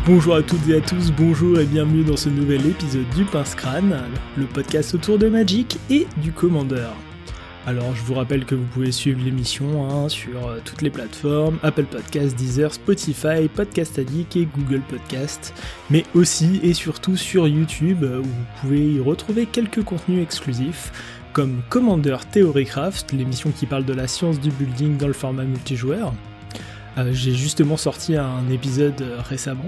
Bonjour à toutes et à tous, bonjour et bienvenue dans ce nouvel épisode du Pince-Crâne, le podcast autour de Magic et du Commander. Alors je vous rappelle que vous pouvez suivre l'émission sur toutes les plateformes, Apple Podcasts, Deezer, Spotify, Podcast Addict et Google Podcasts, mais aussi et surtout sur YouTube où vous pouvez y retrouver quelques contenus exclusifs, comme Commander Theorycraft, l'émission qui parle de la science du building dans le format multijoueur. J'ai justement sorti un épisode récemment.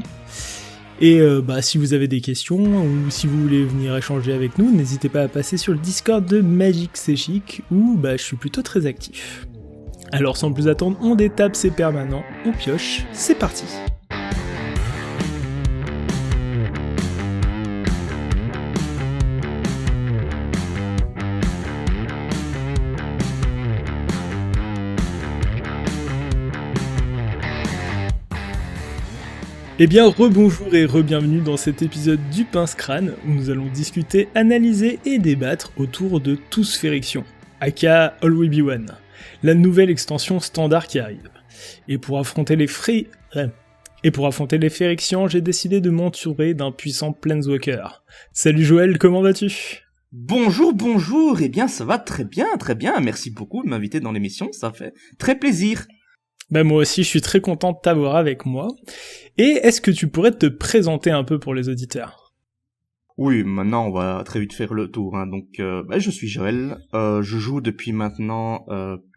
Et si vous avez des questions ou si vous voulez venir échanger avec nous, n'hésitez pas à passer sur le Discord de Magic C'est Chic où je suis plutôt très actif. Alors sans plus attendre, on détape, c'est permanent, on pioche, c'est parti. Eh bien, rebonjour et re-bienvenue dans cet épisode du Pince-Crâne où nous allons discuter, analyser et débattre autour de Tous-Fériction, aka All We Be One, la nouvelle extension standard qui arrive. Et pour affronter les Férixians, j'ai décidé de m'entourer d'un puissant Planeswalker. Salut Joël, comment vas-tu ? Bonjour, eh bien ça va très bien, merci beaucoup de m'inviter dans l'émission, ça fait très plaisir. Moi aussi, je suis très content de t'avoir avec moi. Et est-ce que tu pourrais te présenter un peu pour les auditeurs ? Oui, maintenant on va très vite faire le tour. Donc, je suis Joël, je joue depuis maintenant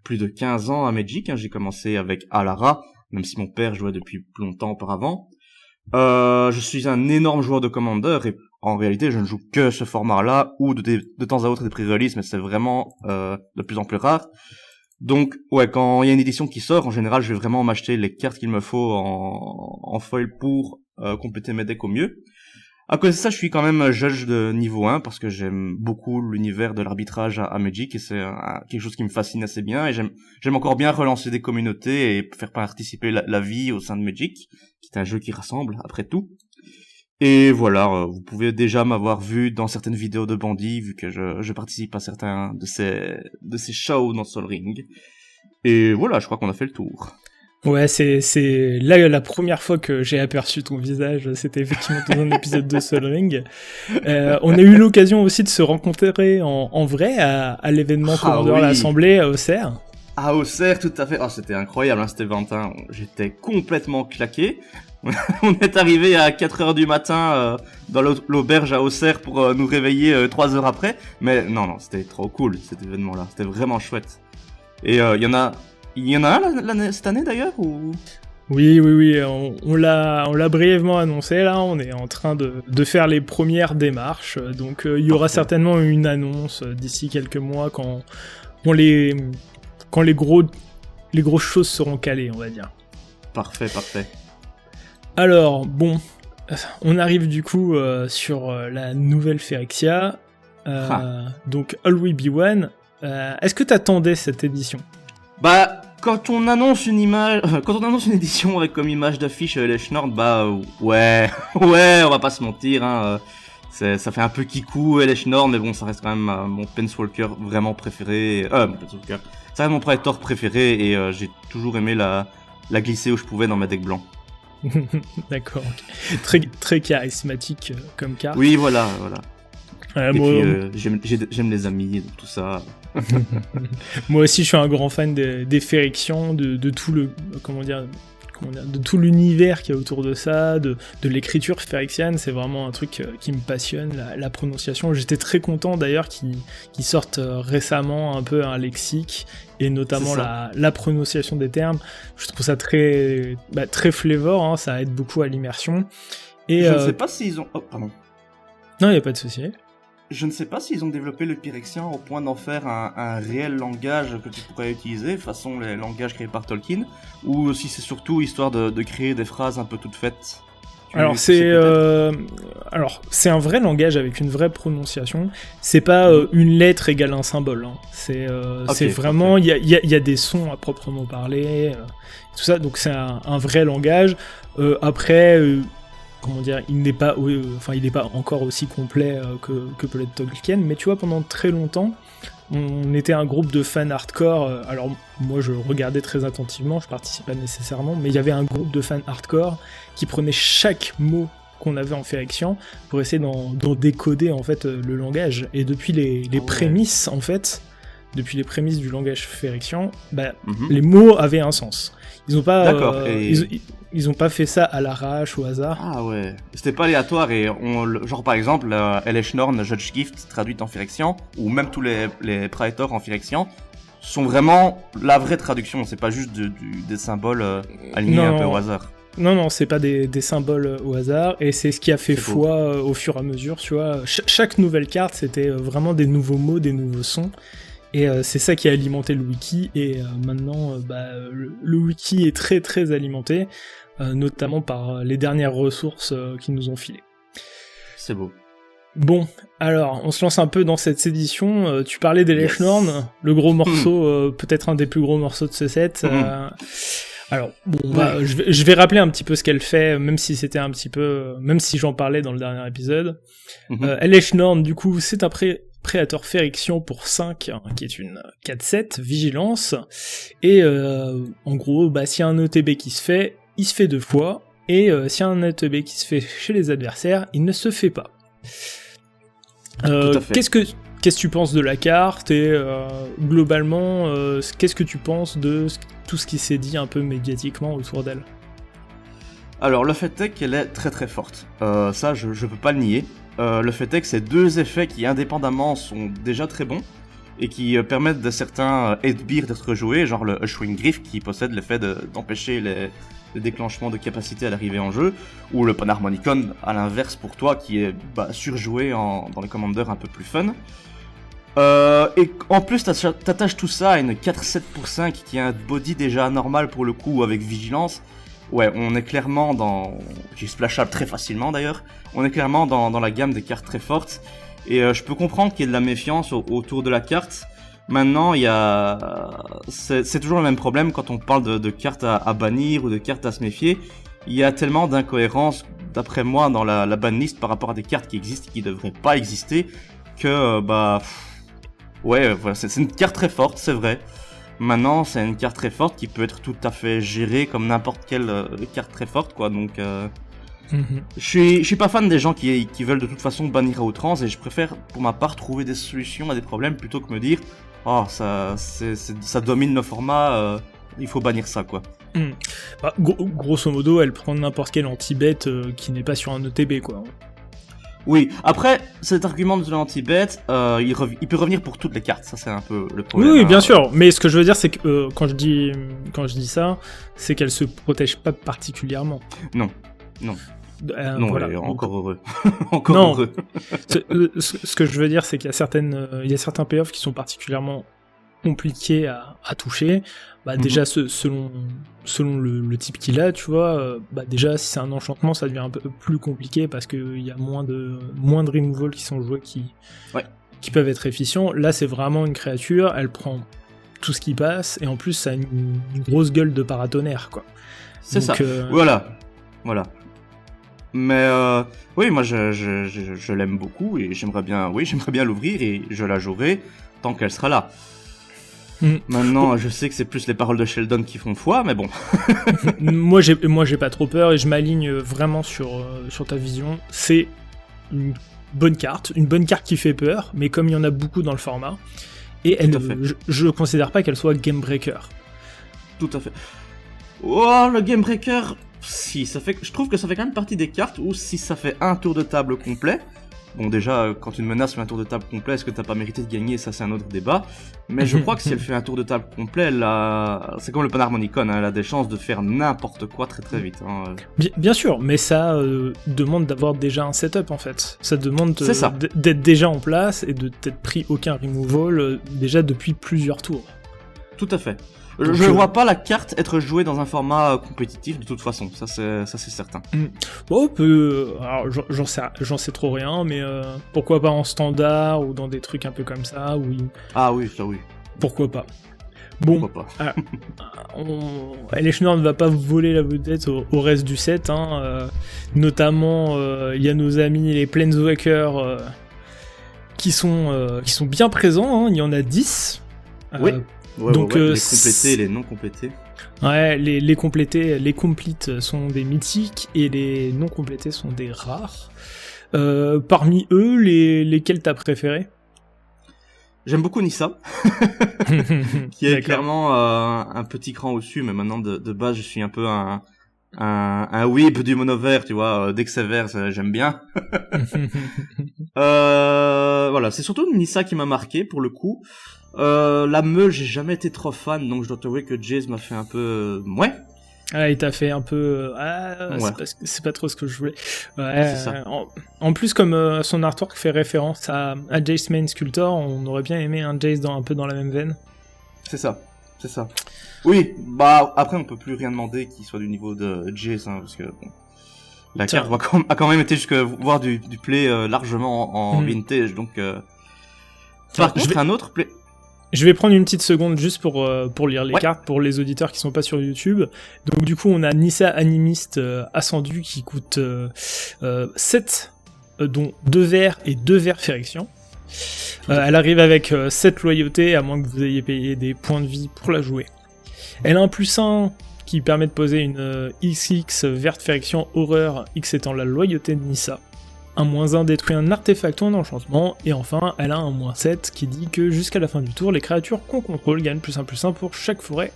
plus de 15 ans à Magic. J'ai commencé avec Alara, même si mon père jouait depuis plus longtemps auparavant. Je suis un énorme joueur de Commander et en réalité je ne joue que ce format-là ou de temps à autre des pré-releases, mais c'est vraiment de plus en plus rare. Donc, quand il y a une édition qui sort, en général, je vais vraiment m'acheter les cartes qu'il me faut en foil pour compléter mes decks au mieux. À cause de ça, je suis quand même judge de niveau 1 parce que j'aime beaucoup l'univers de l'arbitrage à Magic et c'est quelque chose qui me fascine assez bien et j'aime encore bien relancer des communautés et faire participer la vie au sein de Magic, qui est un jeu qui rassemble après tout. Et voilà, vous pouvez déjà m'avoir vu dans certaines vidéos de Bandit, vu que je participe à certains de ces shows dans Sol Ring. Et voilà, je crois qu'on a fait le tour. Ouais, c'est là la première fois que j'ai aperçu ton visage, c'était effectivement dans un épisode de Sol Ring. On a eu l'occasion aussi de se rencontrer en vrai à l'événement Commander à l'Assemblée à Auxerre. À Auxerre, tout à fait. C'était incroyable, c'était Valentin. J'étais complètement claqué. On est arrivé à 4h du matin dans l'auberge à Auxerre pour nous réveiller 3 heures après. Mais non, c'était trop cool cet événement-là. C'était vraiment chouette. Et il y en a un cette année d'ailleurs ou... Oui, on l'a brièvement annoncé là, on est en train de faire les premières démarches. Donc il y aura certainement une annonce d'ici quelques mois quand les grosses choses seront calées, on va dire. Parfait. Alors, on arrive du coup sur la nouvelle Phyrexia, donc All We Be One. Est-ce que t'attendais cette édition ? Quand on annonce une édition avec comme image d'affiche Elesh Norn, ouais, on va pas se mentir, ça fait un peu kikou Elesh Norn, mais bon, ça reste quand même mon Planeswalker vraiment préféré, ça reste mon Praetor préféré et j'ai toujours aimé la glisser où je pouvais dans ma deck blanc. D'accord, okay. Très, très charismatique comme carte. Oui, voilà. Et moi, puis j'aime les amis, tout ça. Moi aussi, je suis un grand fan des Phyrexians, de tout le de tout l'univers qu'il y a autour de ça, de l'écriture phyrexiane. C'est vraiment un truc qui me passionne, la prononciation. J'étais très content d'ailleurs qu'ils sortent récemment un peu un lexique et notamment la prononciation des termes. Je trouve ça très flavor, ça aide beaucoup à l'immersion. Et je ne sais pas s'ils ont... Oh, pardon. Non, il n'y a pas de souci. Je ne sais pas s'ils ont développé le Phyrexien au point d'en faire un réel langage que tu pourrais utiliser, façon les langages créés par Tolkien, ou si c'est surtout histoire de créer des phrases un peu toutes faites. Alors c'est un vrai langage avec une vraie prononciation. C'est pas une lettre égale un symbole. C'est vraiment il y a des sons à proprement parler, tout ça. Donc c'est un vrai langage. Après. Il n'est pas encore aussi complet que peut l'être Tolkien, mais tu vois, pendant très longtemps, on était un groupe de fans hardcore, alors moi je regardais très attentivement, je participais pas nécessairement, mais il y avait un groupe de fans hardcore qui prenait chaque mot qu'on avait en Phyrexian pour essayer d'en décoder en fait le langage. Et depuis les prémices en fait, depuis les prémices du langage Phyrexian, les mots avaient un sens. Ils ont pas, ils ont pas fait ça à l'arrache, au hasard. Ah ouais, c'était pas aléatoire et genre par exemple, Eleshnorn Judge Gift traduite en Phyrexian, ou même tous les Praetors en Phyrexian, sont vraiment la vraie traduction, c'est pas juste des symboles alignés un peu au hasard. Non, c'est pas des symboles au hasard, et c'est ce qui a fait foi au fur et à mesure, tu vois. Chaque nouvelle carte, c'était vraiment des nouveaux mots, des nouveaux sons, et c'est ça qui a alimenté le wiki, et maintenant, le wiki est très très alimenté, notamment par les dernières ressources qu'ils nous ont filées. C'est beau. Bon, alors, on se lance un peu dans cette édition. Tu parlais d'Eleshnorn, le gros morceau, peut-être un des plus gros morceaux de ce set. Alors, bon, je vais rappeler un petit peu ce qu'elle fait, même si c'était un petit peu... Même si j'en parlais dans le dernier épisode. Eleshnorn, du coup, c'est un Praetor Phyrexian pour 5, qui est une 4-7, vigilance. Et en gros, s'il y a un ETB qui se fait, il se fait 2 fois. Et s'il y a un ETB qui se fait chez les adversaires, il ne se fait pas. Qu'est-ce que tu penses de la carte et globalement, qu'est-ce que tu penses de tout ce qui s'est dit un peu médiatiquement autour d'elle? Alors le fait est qu'elle est très très forte, ça je peux pas le nier. Le fait est que c'est 2 effets qui indépendamment sont déjà très bons et qui permettent de certains Headbeer d'être joués, genre le Ushwing Griff qui possède l'effet d'empêcher le déclenchement de capacité à l'arrivée en jeu, ou le Panharmonicon à l'inverse pour toi qui est surjoué dans les commandeurs un peu plus fun. Et en plus t'attaches tout ça à une 4-7 pour 5 qui a un body déjà normal pour le coup avec vigilance. Ouais, on est clairement qui est splashable très facilement d'ailleurs, on est clairement dans la gamme des cartes très fortes, et je peux comprendre qu'il y ait de la méfiance autour de la carte. Maintenant, c'est toujours le même problème quand on parle de cartes à bannir ou de cartes à se méfier. Il y a tellement d'incohérences, d'après moi, dans la banlist par rapport à des cartes qui existent et qui devraient pas exister, que ouais, voilà, c'est une carte très forte, c'est vrai. Maintenant, c'est une carte très forte qui peut être tout à fait gérée comme n'importe quelle carte très forte, quoi. Donc, je suis pas fan des gens qui veulent de toute façon bannir à outrance, et je préfère, pour ma part, trouver des solutions à des problèmes plutôt que me dire ça domine nos formats, il faut bannir ça, quoi. Grosso modo, elle prend n'importe quel anti-bet qui n'est pas sur un ETB, quoi. Oui, après, cet argument de l'anti-bet, il peut revenir pour toutes les cartes, ça c'est un peu le problème. Oui, bien sûr, mais ce que je veux dire, c'est que quand je dis ça, c'est qu'elle se protège pas particulièrement. Non. Non, voilà. Encore heureux. Heureux. Ce que je veux dire, c'est qu'il y a certains payoffs qui sont particulièrement compliqués à toucher. Déjà, selon le type qu'il a, tu vois, déjà, si c'est un enchantement, ça devient un peu plus compliqué parce qu'il y a moins de removal qui sont joués qui peuvent être efficients. Là, c'est vraiment une créature, elle prend tout ce qui passe, et en plus, ça a une grosse gueule de paratonnerre, quoi. C'est ça. Voilà. Mais oui, moi je l'aime beaucoup et j'aimerais bien l'ouvrir, et je la jouerai tant qu'elle sera là. Maintenant, je sais que c'est plus les paroles de Sheldon qui font foi, mais bon. moi j'ai pas trop peur et je m'aligne vraiment sur ta vision. C'est une bonne carte qui fait peur, mais comme il y en a beaucoup dans le format, et je considère pas qu'elle soit game breaker. Tout à fait. Oh, le game breaker. Si, je trouve que ça fait quand même partie des cartes où si ça fait un tour de table complet, bon déjà quand une menace fait un tour de table complet, est-ce que t'as pas mérité de gagner, ça c'est un autre débat, mais je crois que si elle fait un tour de table complet, c'est comme le Panharmonicon, elle a des chances de faire n'importe quoi très très vite. Bien sûr, mais ça demande d'avoir déjà un setup en fait, ça demande d'être déjà en place et de t'être pris aucun removal déjà depuis plusieurs tours. Tout à fait. Je ne vois pas la carte être jouée dans un format compétitif de toute façon, ça c'est certain. Alors j'en sais trop rien, mais pourquoi pas en standard ou dans des trucs un peu comme ça, oui. Ah oui, ça oui. Pourquoi pas. Bon, pourquoi pas. Eleshnorn ne va pas voler la vedette au reste du set, notamment il y a nos amis les Planeswalkers qui sont bien présents, hein. Il y en a 10. Oui. Donc, les complétés et les non complétés. Ouais, les complétés, les complete sont des mythiques et les non complétés sont des rares. Parmi eux, lesquels t'as préféré? J'aime beaucoup Nissa, qui est clairement un petit cran au-dessus, mais maintenant de base je suis un peu un whip du mono vert, tu vois, dès que c'est vert, j'aime bien. Voilà, c'est surtout Nissa qui m'a marqué pour le coup. La meule, j'ai jamais été trop fan, donc je dois t'avouer que Jace m'a fait un peu... ouais. Ah, il t'a fait un peu... ouais. c'est pas trop ce que je voulais. Ouais, c'est ça. En plus, comme son artwork fait référence à Jace Main Sculptor, on aurait bien aimé un Jace un peu dans la même veine. C'est ça. Oui, bah après on peut plus rien demander qu'il soit du niveau de Jace, hein, parce que bon, la carte a quand même été jusqu'à voir du play largement en vintage, donc... Par contre, un autre play... Je vais prendre une petite seconde juste pour lire les cartes pour les auditeurs qui sont pas sur YouTube. Donc du coup, on a Nissa Animiste Ascendu qui coûte 7, dont 2 verts et 2 verts Férection. Elle arrive avec 7 loyauté, à moins que vous ayez payé des points de vie pour la jouer. Elle a un +1 qui permet de poser une XX verte Férection Horreur, X étant la loyauté de Nissa. Un -1 détruit un artefact ou un enchantement, et enfin elle a un -7 qui dit que jusqu'à la fin du tour, les créatures qu'on contrôle gagnent +1/+1 pour chaque forêt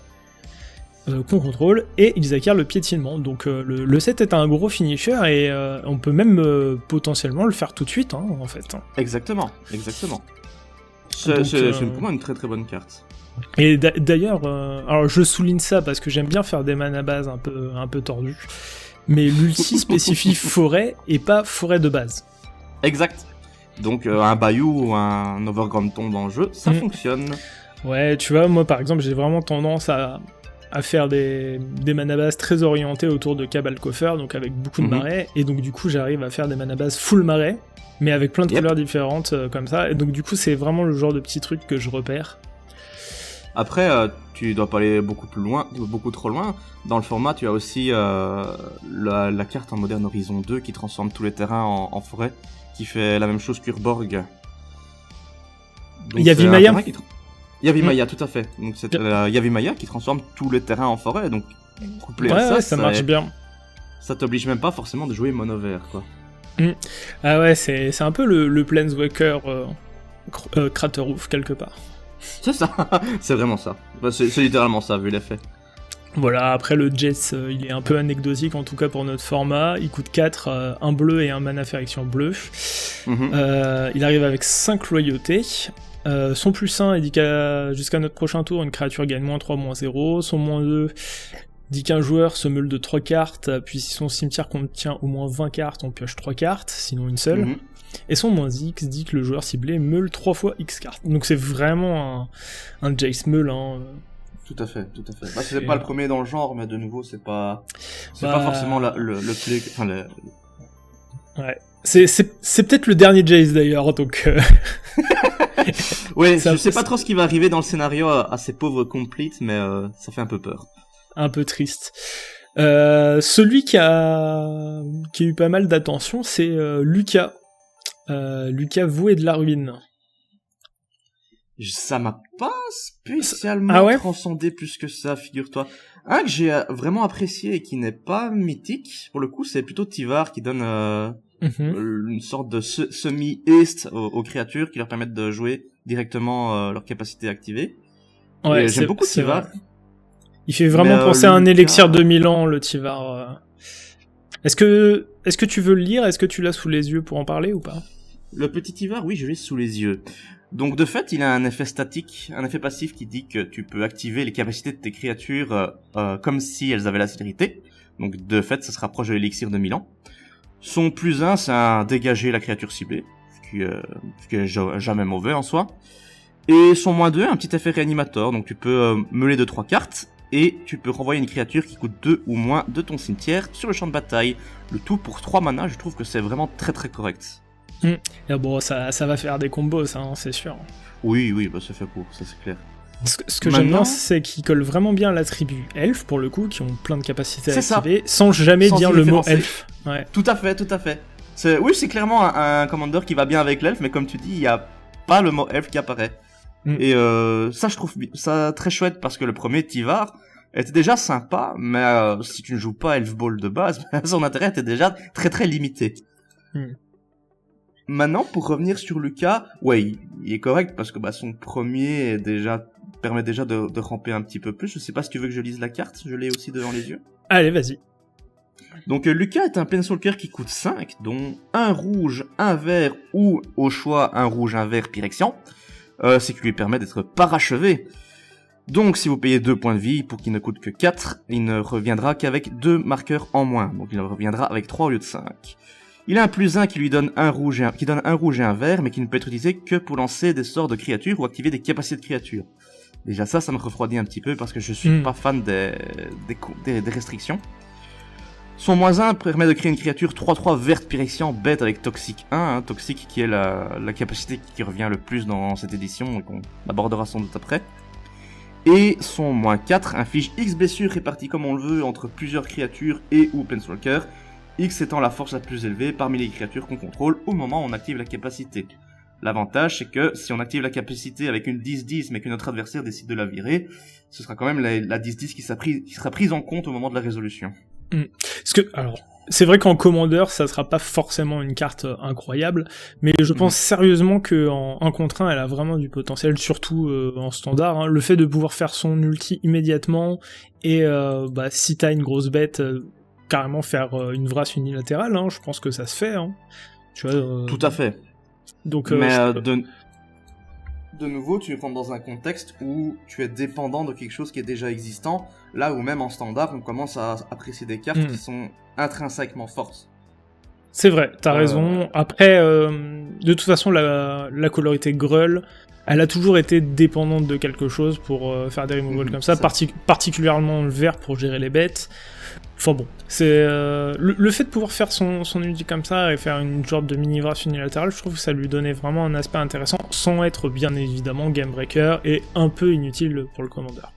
qu'on contrôle, et ils acquièrent le piétinement. Donc le set est un gros finisher, et on peut même potentiellement le faire tout de suite, hein, en fait. Exactement. C'est pour moi une très très bonne carte. Et d'ailleurs, alors je souligne ça parce que j'aime bien faire des mana bases un peu tordus. Mais l'ulti spécifie forêt et pas forêt de base. Exact. Donc un Bayou ou un Overground Tomb dans le jeu, ça fonctionne. Ouais, tu vois, moi par exemple, j'ai vraiment tendance à faire des mana bases très orientées autour de Cabal Coffer, donc avec beaucoup de marais, et donc du coup j'arrive à faire des mana bases full marais, mais avec plein de couleurs différentes comme ça, et donc du coup c'est vraiment le genre de petit truc que je repère. Après, tu dois pas aller beaucoup trop loin. Dans le format, tu as aussi la carte en Modern Horizon 2 qui transforme tous les terrains en forêt, qui fait la même chose qu'Urborg. Yavimaya. Yavimaya, tout à fait. Donc c'est Yavimaya qui transforme tous les terrains en forêt. Donc couplé à ça marche bien. Ça t'oblige même pas forcément de jouer mono vert, quoi. Ah ouais, c'est un peu le Planeswalker Craterhoof quelque part. C'est ça, c'est vraiment ça. C'est littéralement ça, vu l'effet. Voilà, après le Jace, il est un peu anecdotique, en tout cas pour notre format. Il coûte 4, un bleu et un mana Férection bleu. Il arrive avec 5 loyautés. Son +1 indique jusqu'à notre prochain tour, une créature gagne -3, -0. Son -2 dit qu'un joueur se meule de 3 cartes, puis si son cimetière contient au moins 20 cartes, on pioche 3 cartes, sinon une seule. Et son -X dit que le joueur ciblé meule 3 fois X cartes. Donc c'est vraiment un Jace meule, hein. Tout à fait. Bah, c'est pas le premier dans le genre, mais de nouveau, c'est pas forcément le play... Enfin, Ouais. C'est peut-être le dernier Jace d'ailleurs, donc... Ouais, je sais pas trop ce qui va arriver dans le scénario à ces pauvres complete, mais ça fait un peu peur. Un peu triste. Celui qui a eu pas mal d'attention, c'est Lucas. Lucas Voué de la Ruine. Ça m'a pas spécialement transcendé plus que ça, figure-toi. Un que j'ai vraiment apprécié et qui n'est pas mythique, pour le coup, c'est plutôt Tyvar qui donne une sorte de semi-haste aux créatures qui leur permettent de jouer directement leur capacité activée. Ouais, j'aime beaucoup Tyvar. Il fait vraiment penser à un élixir de 1000 ans, le Tyvar. Est-ce que tu veux le lire? Est-ce que tu l'as sous les yeux pour en parler ou pas? Le petit Tyvar, oui, je l'ai sous les yeux. Donc de fait, il a un effet statique, un effet passif qui dit que tu peux activer les capacités de tes créatures comme si elles avaient la célérité. Donc de fait, ça se rapproche de l'élixir de 1000 ans. Son +1, c'est un dégager la créature ciblée, ce qui est jamais mauvais en soi. Et son -2, un petit effet réanimateur, donc tu peux meuler de 3 cartes, et tu peux renvoyer une créature qui coûte 2 ou moins de ton cimetière sur le champ de bataille. Le tout pour 3 mana, je trouve que c'est vraiment très très correct. Et bon, ça va faire des combos, ça, hein, c'est sûr. Oui, bah c'est fait pour, ça c'est clair. Ce que j'aime bien, c'est qu'ils collent vraiment bien l'attribut elfe, pour le coup, qui ont plein de capacités à activer, sans jamais dire le mot elfe. Ouais. Tout à fait. Oui, c'est clairement un commander qui va bien avec l'elfe, mais comme tu dis, il y a pas le mot elfe qui apparaît. Et ça, je trouve ça très chouette parce que le premier Tyvar était déjà sympa, mais si tu ne joues pas Elf Ball de base, son intérêt était déjà très très limité. Maintenant, pour revenir sur Lucas, ouais, il est correct parce que son premier permet déjà de ramper un petit peu plus. Je sais pas si tu veux que je lise la carte, je l'ai aussi devant les yeux. Allez, vas-y. Donc Lucas est un Planeswalker qui coûte 5, dont un rouge, un vert ou au choix un rouge, un vert Pyrexian. C'est qui lui permet d'être parachevé. Donc si vous payez 2 points de vie pour qu'il ne coûte que 4, il ne reviendra qu'avec 2 marqueurs en moins. Donc il reviendra avec 3 au lieu de 5. Il a un +1 qui lui donne un rouge et un vert, mais qui ne peut être utilisé que pour lancer des sorts de créatures ou activer des capacités de créatures. Déjà ça me refroidit un petit peu parce que je suis pas fan des restrictions. Son -1 permet de créer une créature 3/3 verte Pyrexian bête avec Toxic 1, Toxic qui est la capacité qui revient le plus dans cette édition et qu'on abordera sans doute après. Et son -4 inflige X blessures réparties comme on le veut entre plusieurs créatures et ou Planeswalker, X étant la force la plus élevée parmi les créatures qu'on contrôle au moment où on active la capacité. L'avantage c'est que si on active la capacité avec une 10-10 mais que notre adversaire décide de la virer, ce sera quand même la 10-10 qui sera prise en compte au moment de la résolution. Alors, c'est vrai qu'en commandeur, ça sera pas forcément une carte incroyable, mais je pense sérieusement que en 1 contre 1, elle a vraiment du potentiel, surtout en standard. Le fait de pouvoir faire son ulti immédiatement, et si t'as une grosse bête, carrément faire une vrasse unilatérale, je pense que ça se fait. Tu vois, Tout à fait. Donc, mais de nouveau, tu rentres dans un contexte où tu es dépendant de quelque chose qui est déjà existant, là où même en standard, on commence à apprécier des cartes qui sont intrinsèquement fortes. C'est vrai, t'as raison. Après, de toute façon, la colorité Gruul, elle a toujours été dépendante de quelque chose pour faire des removals comme ça, particulièrement le vert pour gérer les bêtes. Enfin bon, c'est le fait de pouvoir faire son ulti comme ça et faire une sorte de mini-vrasse unilatérale, je trouve que ça lui donnait vraiment un aspect intéressant, sans être bien évidemment game breaker et un peu inutile pour le commandeur.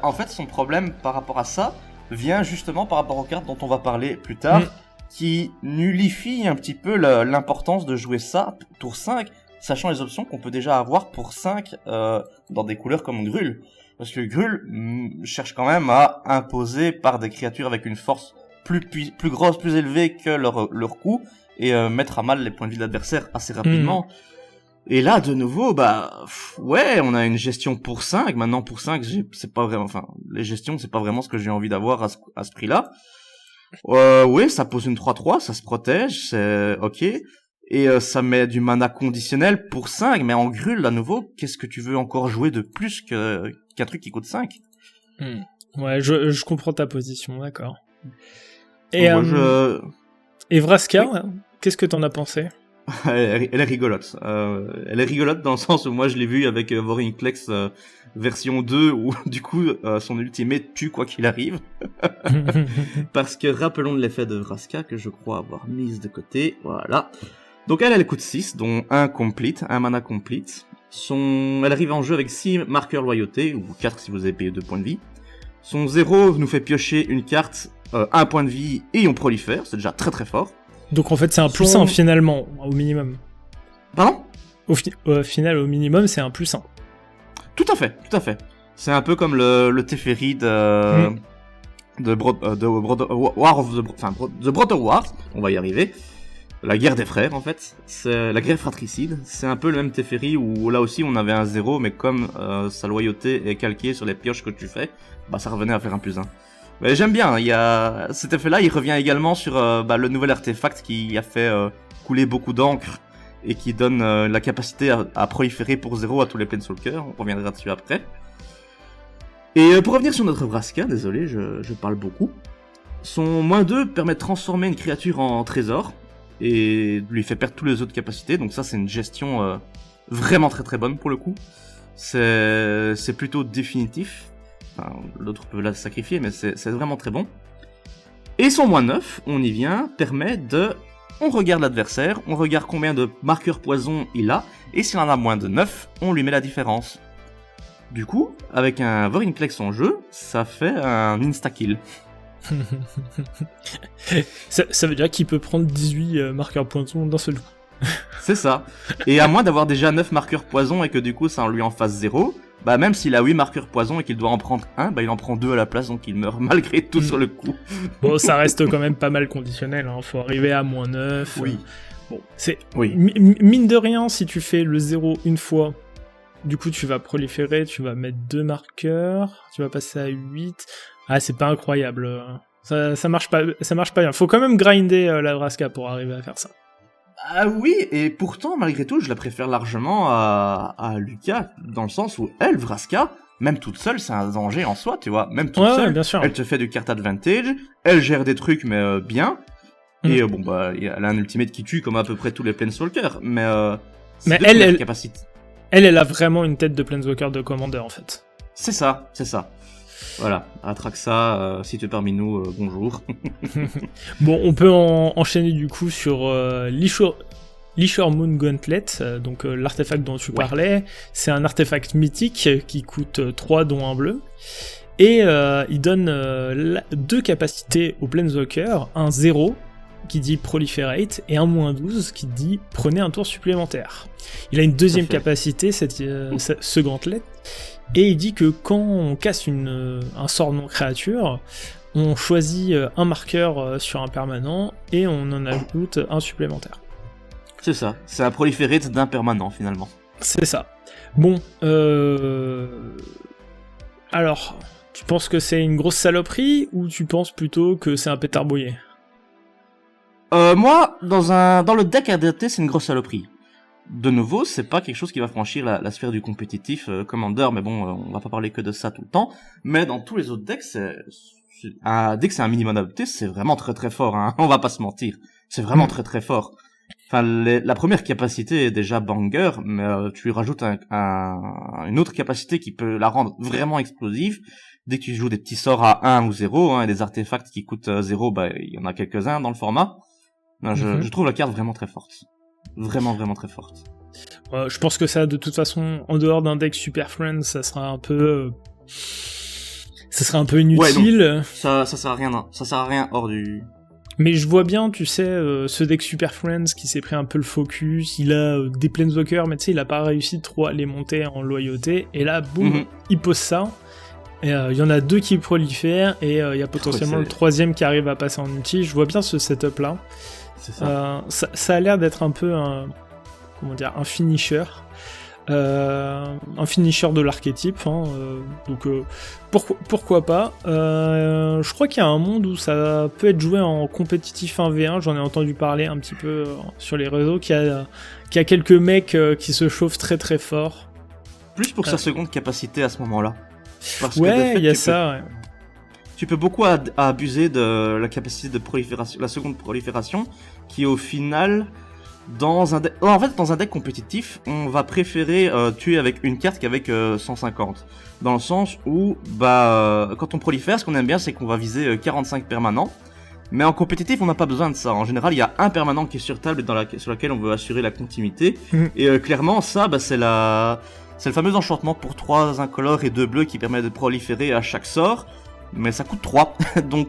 En fait, son problème par rapport à ça vient justement par rapport aux cartes dont on va parler plus tard, qui nullifie un petit peu l'importance de jouer ça tour 5, sachant les options qu'on peut déjà avoir pour 5 dans des couleurs comme Gruul. Parce que Gruul cherche quand même à imposer par des créatures avec une force plus grosse, plus élevée que leur coût, et mettre à mal les points de vie de l'adversaire assez rapidement. Et là, de nouveau, ouais, on a une gestion pour 5. Maintenant, pour 5, c'est pas vraiment, les gestions, c'est pas vraiment ce que j'ai envie d'avoir à ce prix-là. Oui, ça pose une 3/3, ça se protège, c'est ok. Et ça met du mana conditionnel pour 5, mais en Gruul, à nouveau, qu'est-ce que tu veux encore jouer de plus qu'un truc qui coûte 5 ? Ouais, je comprends ta position, d'accord. Et, et Vraska, qu'est-ce que t'en as pensé ? Elle est rigolote. Elle est rigolote dans le sens où moi je l'ai vue avec Vorinclex version 2 où du coup son ultimate tue quoi qu'il arrive. Parce que rappelons de l'effet de Vraska que je crois avoir mise de côté. Voilà. Donc elle coûte 6, dont un mana complete. Elle arrive en jeu avec 6 marqueurs loyauté, ou 4 si vous avez payé 2 points de vie. Son 0 nous fait piocher une carte, 1 point de vie, et on prolifère, c'est déjà très très fort. Donc en fait c'est un +1 finalement, au minimum. Pardon ? Au final, au minimum, c'est un +1. Tout à fait. C'est un peu comme le Teferi de Brothers Wars, on va y arriver. La guerre des frères, en fait. C'est la guerre fratricide. C'est un peu le même Teferi où là aussi on avait un 0, mais comme sa loyauté est calquée sur les pioches que tu fais, ça revenait à faire un +1. Mais j'aime bien, cet effet-là, il revient également sur le nouvel artefact qui a fait couler beaucoup d'encre et qui donne la capacité à proliférer pour 0 à tous les Planeswalkers. On reviendra dessus après. Et pour revenir sur notre Vraska, désolé, je parle beaucoup. Son -2 permet de transformer une créature en trésor et lui fait perdre toutes les autres capacités. Donc ça, c'est une gestion vraiment très très bonne pour le coup. C'est plutôt définitif. Enfin, l'autre peut la sacrifier, mais c'est vraiment très bon. Et son -9, on y vient, permet de... On regarde l'adversaire, on regarde combien de marqueurs poison il a, et s'il en a moins de 9, on lui met la différence. Du coup, avec un Vorinclex en jeu, ça fait un insta-kill. ça veut dire qu'il peut prendre 18 marqueurs poison d'un seul coup. C'est ça. Et à moins d'avoir déjà 9 marqueurs poison et que du coup ça lui en fasse 0, bah même s'il a 8 marqueurs poison et qu'il doit en prendre un, bah il en prend 2 à la place, donc il meurt malgré tout sur le coup. Bon, ça reste quand même pas mal conditionnel, hein. Faut arriver à -9. Oui. Bon, c'est... Oui. Mine de rien, si tu fais le 0 une fois, du coup tu vas proliférer, tu vas mettre 2 marqueurs, tu vas passer à 8. Ah, c'est pas incroyable. Ça marche pas bien. Faut quand même grinder la Vraska pour arriver à faire ça. Ah oui, et pourtant, malgré tout, je la préfère largement à Lucas, dans le sens où elle, Vraska, même toute seule, c'est un danger en soi, tu vois. Même toute seule, bien sûr. Elle te fait du card advantage, elle gère des trucs, mais bien. Et bon, bah, elle a un ultimate qui tue comme à peu près tous les Planeswalkers, mais elle, capacité. Elle a vraiment une tête de Planeswalker de Commander, en fait. C'est ça. Voilà, Atraxa, si tu es parmi nous, bonjour. Bon, on peut enchaîner du coup sur Leisure Moon Gauntlet, donc l'artefact dont tu parlais. C'est un artefact mythique qui coûte 3 dont un bleu. Et il donne 2 capacités au Planeswalker, un 0 qui dit Proliferate et un -12 qui dit prenez un tour supplémentaire. Il a une deuxième capacité, ce Gauntlet. Et il dit que quand on casse un sort non-créature, on choisit un marqueur sur un permanent et on en ajoute un supplémentaire. C'est ça, c'est un proliférate d'un permanent finalement. C'est ça. Bon, alors, tu penses que c'est une grosse saloperie ou tu penses plutôt que c'est un pétard bouillé ? Moi, dans le deck adapté, c'est une grosse saloperie. De nouveau, c'est pas quelque chose qui va franchir la sphère du compétitif Commander, mais bon, on va pas parler que de ça tout le temps. Mais dans tous les autres decks, dès que c'est un minimum adapté, c'est vraiment très très fort, hein. On va pas se mentir. C'est vraiment très très fort. Enfin, la première capacité est déjà banger, mais tu lui rajoutes une autre capacité qui peut la rendre vraiment explosive. Dès que tu joues des petits sorts à 1 ou 0, hein, et des artefacts qui coûtent 0, bah il y en a quelques-uns dans le format. Non, je trouve la carte vraiment très forte. Vraiment très forte. Je pense que ça, de toute façon, en dehors d'un deck Super Friends, ça sera un peu inutile. Ouais, ça sert à rien, non. Ça sert à rien hors du... Mais je vois bien, tu sais, ce deck Super Friends qui s'est pris un peu le focus, il a des Planeswalkers, mais tu sais, il a pas réussi trop à les monter en loyauté, et là, boum, il pose ça, et il y en a 2 qui prolifèrent, et il y a potentiellement le 3e qui arrive à passer en ulti. Je vois bien ce setup-là. C'est ça. Ça a l'air d'être un peu un finisher. Un finisher de l'archétype, hein, donc pourquoi pas. Je crois qu'il y a un monde où ça peut être joué en compétitif 1v1, j'en ai entendu parler un petit peu sur les réseaux, qu'il y a quelques mecs qui se chauffent très très fort. Plus pour sa seconde capacité à ce moment-là. Parce ouais, il y a ça, ouais. Tu peux beaucoup abuser de la capacité de prolifération, la seconde prolifération, qui au final... Dans un deck compétitif, on va préférer tuer avec une carte qu'avec 150. Dans le sens où, quand on prolifère, ce qu'on aime bien, c'est qu'on va viser 45 permanents. Mais en compétitif, on n'a pas besoin de ça. En général, il y a un permanent qui est sur table et sur laquelle on veut assurer la continuité. Et clairement, ça, c'est le fameux enchantement pour 3 incolores et 2 bleus qui permet de proliférer à chaque sort. Mais ça coûte 3. Donc,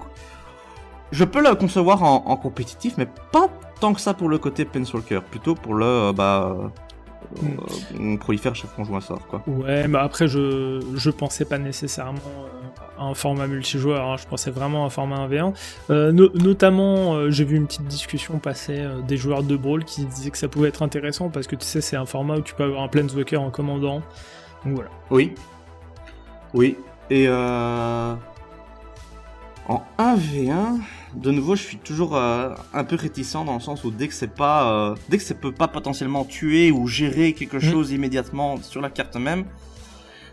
je peux le concevoir en compétitif, mais pas tant que ça pour le côté Planeswalker, plutôt pour le on prolifère chaque fois qu'on joue un sort, quoi. Ouais, mais après je pensais pas nécessairement à un format multijoueur, hein, je pensais vraiment à un format 1v1. Notamment, j'ai vu une petite discussion passer des joueurs de Brawl qui disaient que ça pouvait être intéressant parce que tu sais, c'est un format où tu peux avoir un Planeswalker en commandant. Donc voilà. Oui. Et en 1v1, de nouveau, je suis toujours un peu réticent dans le sens où dès que ça peut pas potentiellement tuer ou gérer quelque chose immédiatement sur la carte même,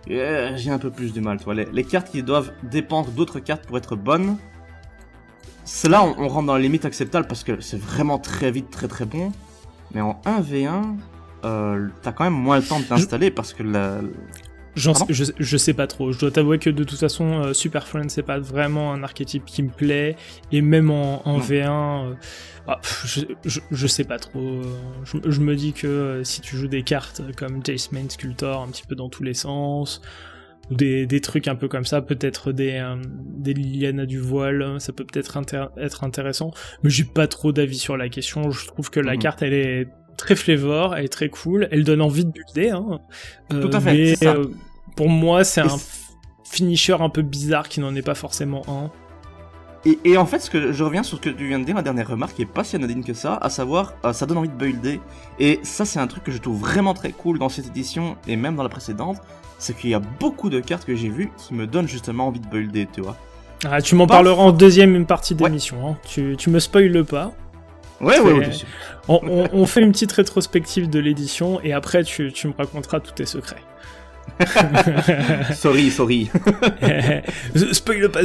j'ai un peu plus du mal. Les cartes qui doivent dépendre d'autres cartes pour être bonnes, c'est là on rentre dans la limite acceptable parce que c'est vraiment très vite, très très bon. Mais en 1v1, t'as quand même moins le temps de t'installer parce que je sais pas trop, je dois t'avouer que de toute façon Super Friends c'est pas vraiment un archétype qui me plaît, et même en V1 je sais pas trop, je me dis que si tu joues des cartes comme Jaceman Sculptor un petit peu dans tous les sens, ou des trucs un peu comme ça, peut-être des Liliana du voile, ça peut peut-être être intéressant, mais j'ai pas trop d'avis sur la question. Je trouve que la carte elle est très flavor, elle est très cool, elle donne envie de builder. Hein. Tout à fait, mais c'est ça. Pour moi, c'est un finisher un peu bizarre qui n'en est pas forcément un. Et en fait, je reviens sur ce que tu viens de dire, la dernière remarque qui est pas si anodine que ça, à savoir, ça donne envie de builder. Et ça, c'est un truc que je trouve vraiment très cool dans cette édition, et même dans la précédente, c'est qu'il y a beaucoup de cartes que j'ai vues qui me donnent justement envie de builder, tu vois. Ah, tu m'en parleras en deuxième partie d'émission, hein. Tu me spoiles pas. Ouais, bien sûr. On fait une petite rétrospective de l'édition, et après, tu me raconteras tous tes secrets. sorry. Spoil pas.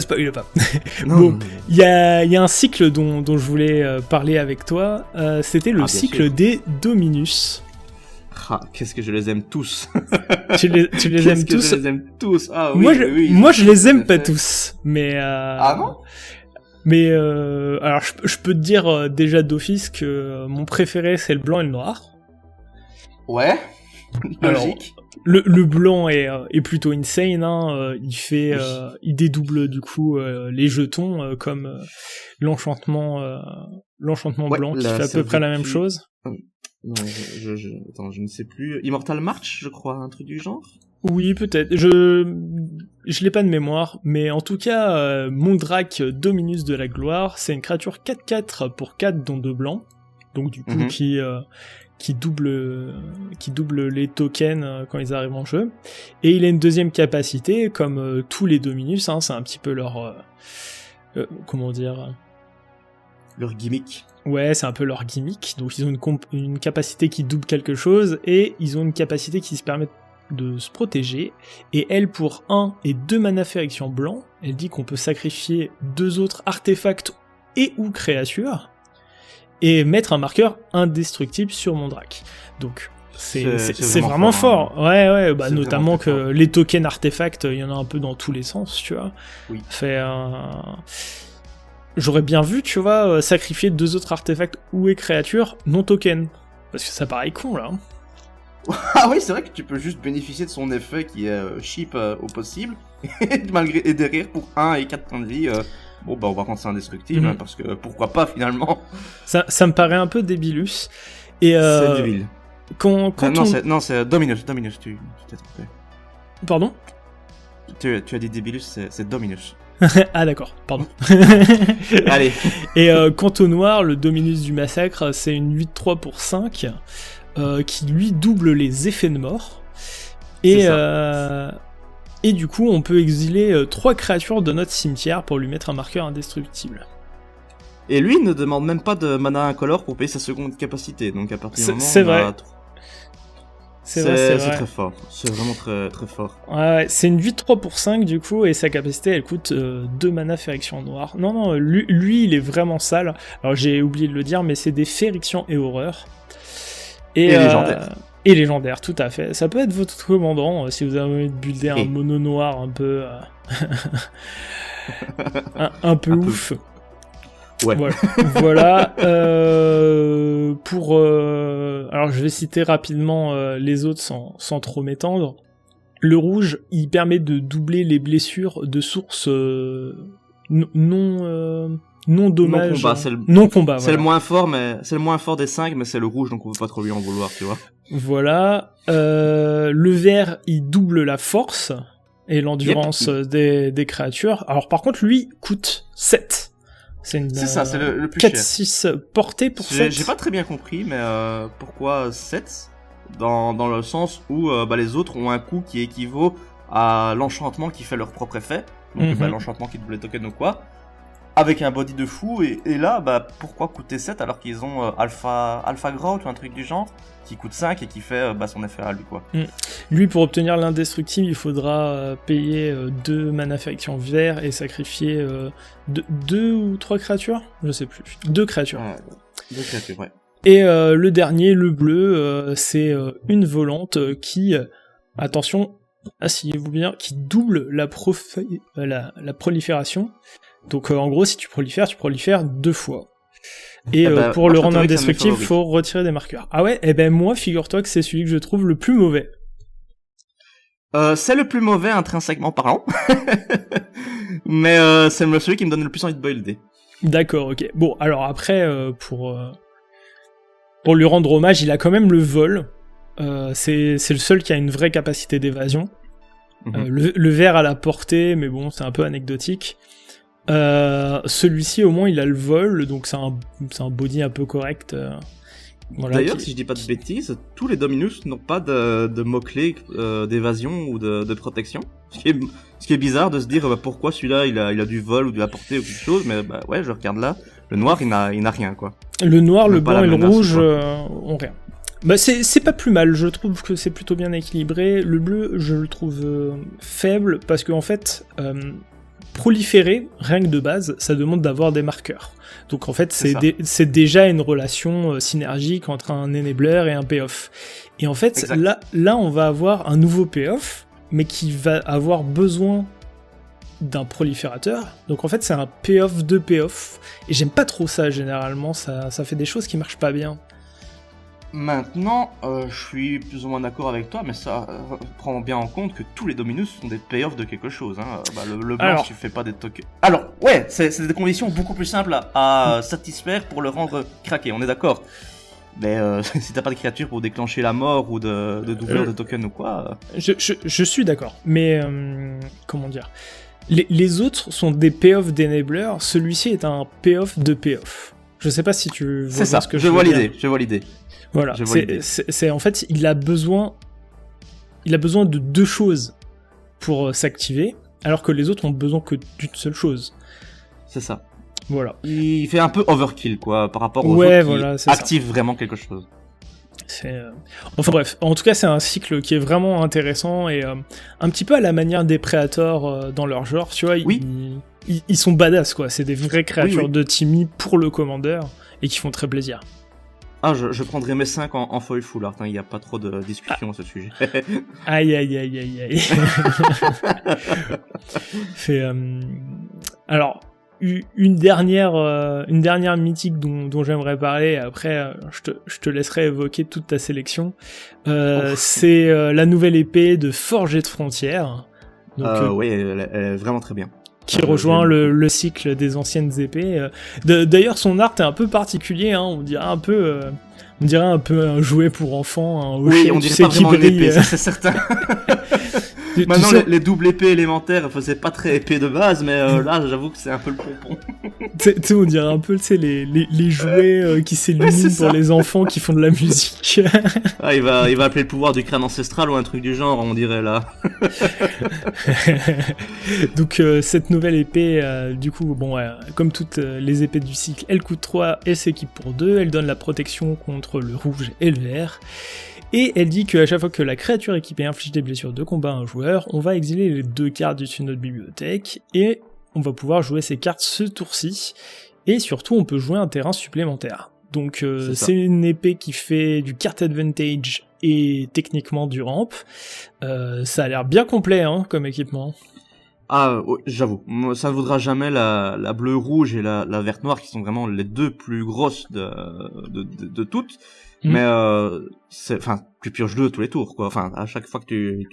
Non, bon, il y a un cycle dont je voulais parler avec toi. C'était le cycle sûr. Des Dominus. Ah, qu'est-ce que je les aime tous. Tu les aimes tous. Je les aime tous. Ah oui. Moi je les aime pas tous, mais. Ah non. Mais alors je peux te dire déjà d'office que mon préféré c'est le blanc et le noir. Ouais. Logique. Alors, le blanc est plutôt insane, hein. Il dédouble du coup les jetons comme l'enchantement blanc qui fait à peu près la même chose. Non, attends, je ne sais plus. Immortal March, je crois, un truc du genre. Oui, peut-être. Je l'ai pas de mémoire, mais en tout cas, Mondrak Dominus de la Gloire, c'est une créature 4/4 pour 4 dont 2 blancs. Donc du coup qui double les tokens quand ils arrivent en jeu. Et il a une deuxième capacité, comme tous les Dominus, hein, c'est un petit peu leur... comment dire... Leur gimmick. Ouais, c'est un peu leur gimmick. Donc ils ont une capacité qui double quelque chose, et ils ont une capacité qui se permet de se protéger. Et elle, pour 1 et 2 mana Phyrexian blanc, elle dit qu'on peut sacrifier 2 autres artefacts et ou créatures, et mettre un marqueur indestructible sur Mondrak. Donc, c'est vraiment fort. Hein. Ouais, bah, notamment que fort. Les tokens artefacts, il y en a un peu dans tous les sens, tu vois. Oui. J'aurais bien vu, tu vois, sacrifier 2 autres artefacts ou et créatures non token. Parce que ça paraît con, là. Ah oui, c'est vrai que tu peux juste bénéficier de son effet qui est cheap au possible. Et derrière, pour 1 et 4 points de vie... Bon, bah, on va rendre ça indestructible, hein, parce que pourquoi pas, finalement. Ça me paraît un peu débilus. Et c'est débile. Non, c'est Dominus, tu t'es trompé. Pardon ? Tu as dit débilus, c'est Dominus. Ah, d'accord, pardon. Allez. Et quant au noir, le Dominus du massacre, c'est une 8/3 pour 5, qui lui double les effets de mort. Et du coup, on peut exiler 3 créatures de notre cimetière pour lui mettre un marqueur indestructible. Et lui ne demande même pas de mana incolore pour payer sa seconde capacité, donc à partir du moment c'est vrai. C'est très fort, c'est vraiment très, très fort. Ouais, c'est une 8/3 pour 5 du coup, et sa capacité elle coûte 2 mana Phyrexian noir. Non, lui il est vraiment sale. Alors j'ai oublié de le dire, mais c'est des Phyrexian et horreur. Et légendaire. Et légendaire, tout à fait. Ça peut être votre commandant si vous avez envie de builder un mono noir un peu... un peu ouf. Ouais. Voilà. Alors je vais citer rapidement les autres sans trop m'étendre. Le rouge, il permet de doubler les blessures de source non dommage. Non combat. C'est le moins fort, mais c'est le moins fort des 5, mais c'est le rouge, donc on peut pas trop lui en vouloir, tu vois. Voilà. Le vert, il double la force et l'endurance des créatures. Alors par contre, lui coûte 7. C'est ça, c'est le plus 4-6 portée pour 7. J'ai pas très bien compris, mais pourquoi 7 dans le sens où les autres ont un coût qui équivaut à l'enchantement qui fait leur propre effet. Donc l'enchantement qui double les tokens ou quoi. Avec un body de fou, et là, pourquoi coûter 7 alors qu'ils ont Alpha Grout ou un truc du genre qui coûte 5 et qui fait son effet à lui, quoi. Lui, pour obtenir l'indestructible, il faudra payer 2 mana Phyrexian vert et sacrifier 2 ou 3 créatures ? Je sais plus. 2 créatures. 2 créatures, ouais. Et le dernier, le bleu, c'est une volante qui, attention, asseyez-vous bien, qui double la prolifération. Donc en gros, si tu prolifères 2 fois. Et pour le rendre indestructible, il faut retirer des marqueurs. Ah ouais, moi, figure-toi que c'est celui que je trouve le plus mauvais. C'est le plus mauvais intrinsèquement parlant. Mais c'est celui qui me donne le plus envie de builder. D'accord, ok. Bon, alors après, pour pour lui rendre hommage, il a quand même le vol. C'est le seul qui a une vraie capacité d'évasion. Le vert à la portée, mais bon, c'est un peu anecdotique. Celui-ci, au moins, il a le vol, donc c'est un body un peu correct. Voilà, d'ailleurs, si je dis pas de bêtises, tous les Dominus n'ont pas de mots-clés d'évasion ou de protection. Ce qui est bizarre de se dire pourquoi celui-là il a du vol ou de la portée ou quelque chose, mais bah ouais, je regarde là, le noir il n'a rien quoi. Le noir, Même le pas blanc la et le menace, rouge quoi. ont rien. Bah c'est pas plus mal, je trouve que c'est plutôt bien équilibré. Le bleu, je le trouve faible parce qu'en fait, proliférer, rien que de base, ça demande d'avoir des marqueurs. Donc en fait, c'est déjà une relation synergique entre un enabler et un payoff. Et en fait, là, on va avoir un nouveau payoff, mais qui va avoir besoin d'un proliférateur. Donc en fait, c'est un payoff de payoff. Et j'aime pas trop ça, généralement. Ça fait des choses qui marchent pas bien. Maintenant, je suis plus ou moins d'accord avec toi, mais ça prend bien en compte que tous les Dominus sont des payoffs de quelque chose. Hein. Bah, le blanc, tu fais pas des tokens. Alors, ouais, c'est des conditions beaucoup plus simples à satisfaire pour le rendre craqué, on est d'accord. Mais si t'as pas de créature pour déclencher la mort ou de doubleur de token ou quoi... Je suis d'accord, mais comment dire, les autres sont des payoffs d'enabler, celui-ci est un payoff de payoff. Je sais pas si tu vois ce que je vois l'idée. Voilà, c'est en fait, il a besoin de deux choses pour s'activer, alors que les autres ont besoin que d'une seule chose. C'est ça. Voilà. Il fait un peu overkill, quoi, par rapport aux autres qui activent vraiment quelque chose. Enfin bref, en tout cas, c'est un cycle qui est vraiment intéressant et un petit peu à la manière des Préators dans leur genre, tu vois. Ils sont badass, quoi. C'est des vraies créatures de Timmy pour le commandeur et qui font très plaisir. Ah, je prendrai mes 5 en foil full art, il n'y a pas trop de discussion à ce sujet. Aïe. Alors, une dernière mythique dont j'aimerais parler, après je te laisserai évoquer toute ta sélection. C'est la nouvelle épée de Forgé de Frontières. Oui, elle est vraiment très bien. Qui rejoint le cycle des anciennes épées. D'ailleurs, son art est un peu particulier, hein, on dirait un peu un jouet pour enfants. Oui, on dirait pas vraiment une épée, ça c'est certain. Maintenant, les doubles épées élémentaires faisaient pas très épée de base, mais là, j'avoue que c'est un peu le pompon. Tu sais, on dirait un peu, les jouets qui s'illuminent pour les enfants qui font de la musique. Ah, il va appeler le pouvoir du crâne ancestral ou un truc du genre, on dirait là. Donc, cette nouvelle épée, du coup, comme toutes les épées du cycle, elle coûte 3 et s'équipe pour 2. Elle donne la protection contre le rouge et le vert. Et elle dit qu'à chaque fois que la créature équipée inflige des blessures de combat à un joueur, on va exiler les 2 cartes de notre bibliothèque, et on va pouvoir jouer ces cartes ce tour-ci, et surtout on peut jouer un terrain supplémentaire. Donc c'est une épée qui fait du card advantage et techniquement du ramp. Ça a l'air bien complet comme équipement. Ah, j'avoue, ça ne vaudra jamais la bleue-rouge et la verte-noire qui sont vraiment les 2 plus grosses de toutes. Mais tu pioches 2 tous les tours, quoi. Enfin, à chaque fois que tu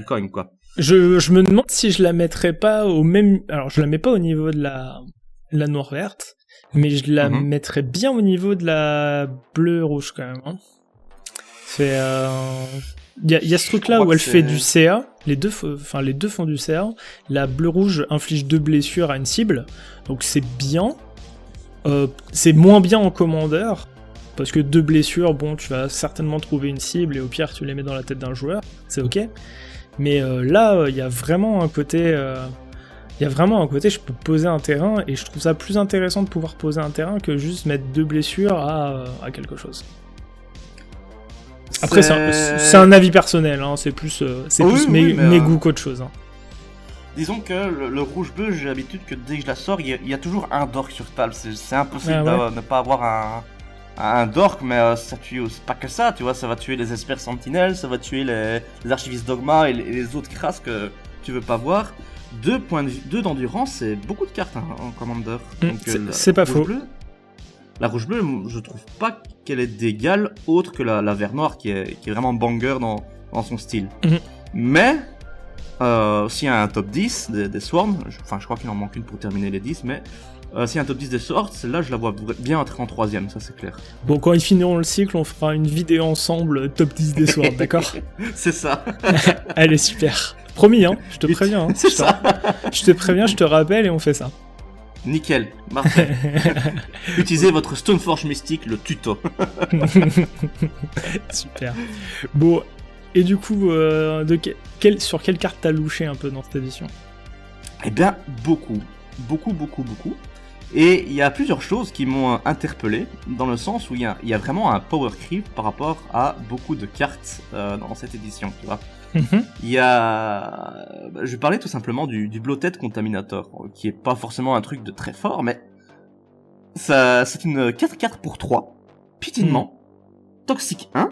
cognes, quoi. Je me demande si je la mettrais pas au même... Alors, je la mets pas au niveau de la noire-verte, mais je la mettrais bien au niveau de la bleu-rouge, quand même. Hein. C'est... Il y a ce truc-là où elle fait du CA, les deux font du CA. La bleu-rouge inflige 2 blessures à une cible, donc c'est bien. C'est moins bien en commandeur, parce que 2 blessures, tu vas certainement trouver une cible et au pire tu les mets dans la tête d'un joueur, c'est ok. Mais là, il y a vraiment un côté, je peux poser un terrain et je trouve ça plus intéressant de pouvoir poser un terrain que juste mettre 2 blessures à quelque chose. Après, c'est un avis personnel, hein, c'est plus mes goûts qu'autre chose. Hein. Disons que le rouge-bleu, j'ai l'habitude que dès que je la sors, il y a toujours un dork sur table. C'est impossible de ne pas avoir un dork, mais ça tue pas que ça, tu vois, ça va tuer les experts sentinelles, ça va tuer les archivistes dogma et les autres crasses que tu veux pas voir. 2 d'endurance, c'est beaucoup de cartes en commander. Donc, c'est pas faux. La rouge bleue, je trouve pas qu'elle est d'égal autre que la vert noire qui est vraiment banger dans son style. Mais s'il y a un top 10 des Swarms, je crois qu'il en manque une pour terminer les 10, mais S'il y a un top 10 des sorts, celle-là, je la vois bien entrer en 3ème, ça c'est clair. Bon, quand ils finiront le cycle, on fera une vidéo ensemble, top 10 des swords, d'accord? C'est ça. Allez, super. Promis, hein, je te préviens. Hein. C'est ça. Je te préviens, je te rappelle et on fait ça. Nickel, parfait. Utilisez votre Stoneforge mystique, le tuto. Super. Bon, et du coup, sur quelle carte t'as louché un peu dans cette édition? Eh bien, beaucoup. Et il y a plusieurs choses qui m'ont interpellé, dans le sens où il y a vraiment un power creep par rapport à beaucoup de cartes dans cette édition, tu vois. Il y a... Je vais parler tout simplement du Bloated Contaminator, qui est pas forcément un truc de très fort, mais ça, c'est une 4/4 pour 3, piétinement, toxique 1,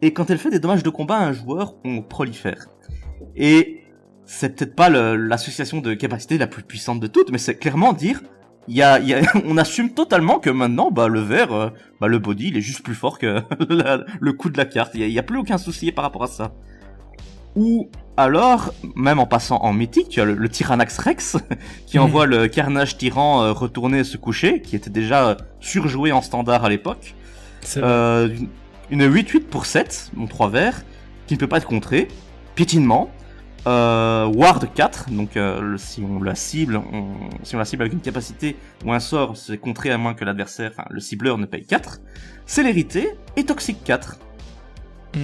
et quand elle fait des dommages de combat à un joueur, on prolifère. Et c'est peut-être pas l'association de capacité la plus puissante de toutes, mais c'est clairement dire, on assume totalement que maintenant, le vert, le body, il est juste plus fort que le coup de la carte. Il y a plus aucun souci par rapport à ça. Ou alors, même en passant en mythique, tu as le Tyrannax Rex, qui envoie le Carnage Tyran retourner se coucher, qui était déjà surjoué en standard à l'époque. Une 8/8 pour 7, mon 3 verts, qui ne peut pas être contré. Piétinement. Ward 4, donc si on la cible avec une capacité ou un sort, c'est contré à moins que l'adversaire, enfin le cibleur ne paye 4. Célérité et Toxique 4.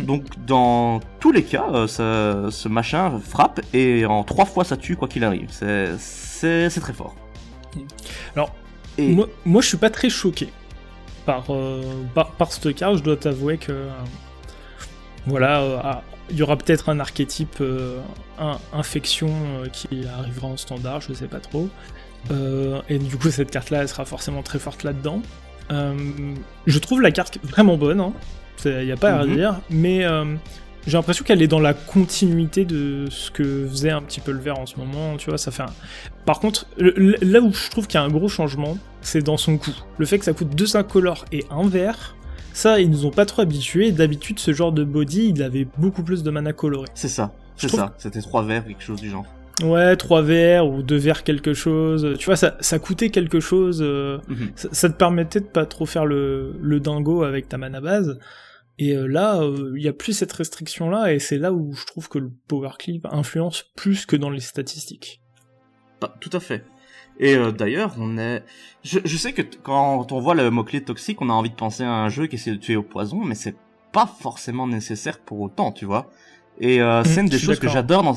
Donc dans tous les cas, ce machin frappe et en 3 fois ça tue quoi qu'il arrive. C'est très fort. Alors, moi je suis pas très choqué par cette carte, je dois t'avouer que il y aura peut-être un archétype infection qui arrivera en standard, je sais pas trop. Et du coup cette carte là elle sera forcément très forte là-dedans. Je trouve la carte vraiment bonne, hein. Y a pas à dire, mais j'ai l'impression qu'elle est dans la continuité de ce que faisait un petit peu le vert en ce moment, tu vois, ça fait Par contre, là où je trouve qu'il y a un gros changement, c'est dans son coût. Le fait que ça coûte 2 incolores et 1 vert, ça, ils nous ont pas trop habitués. D'habitude, ce genre de body, il avait beaucoup plus de mana coloré. C'est ça, c'était 3 verts, quelque chose du genre. Ouais, 3 verts ou 2 verts quelque chose. Tu vois, ça coûtait quelque chose. Ça te permettait de pas trop faire le dingo avec ta mana base. Et là, il y a plus cette restriction-là, et c'est là où je trouve que le power clip influence plus que dans les statistiques. Tout à fait. Et d'ailleurs, je sais que quand on voit le mot-clé toxique, on a envie de penser à un jeu qui essaie de tuer au poison, mais c'est pas forcément nécessaire pour autant, tu vois. Et c'est une des choses que j'adore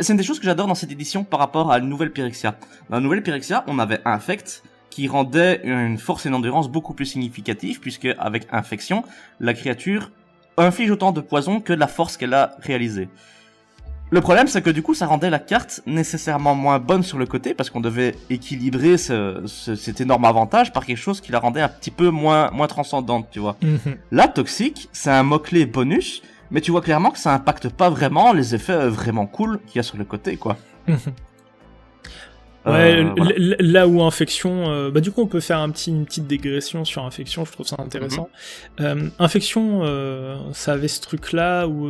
c'est une des choses que j'adore dans cette édition par rapport à la nouvelle Pyrexia. Dans la nouvelle Pyrexia, on avait Infect, qui rendait une force et une endurance beaucoup plus significatives, puisque avec Infection, la créature inflige autant de poison que de la force qu'elle a réalisée. Le problème, c'est que du coup, ça rendait la carte nécessairement moins bonne sur le côté, parce qu'on devait équilibrer cet énorme avantage par quelque chose qui la rendait un petit peu moins transcendante, tu vois. Là, Toxique, c'est un mot-clé bonus, mais tu vois clairement que ça impacte pas vraiment les effets vraiment cool qu'il y a sur le côté, quoi. Ouais, voilà. Là où Infection, du coup on peut faire une petite dégression sur Infection, je trouve ça intéressant. Infection, ça avait ce truc là où,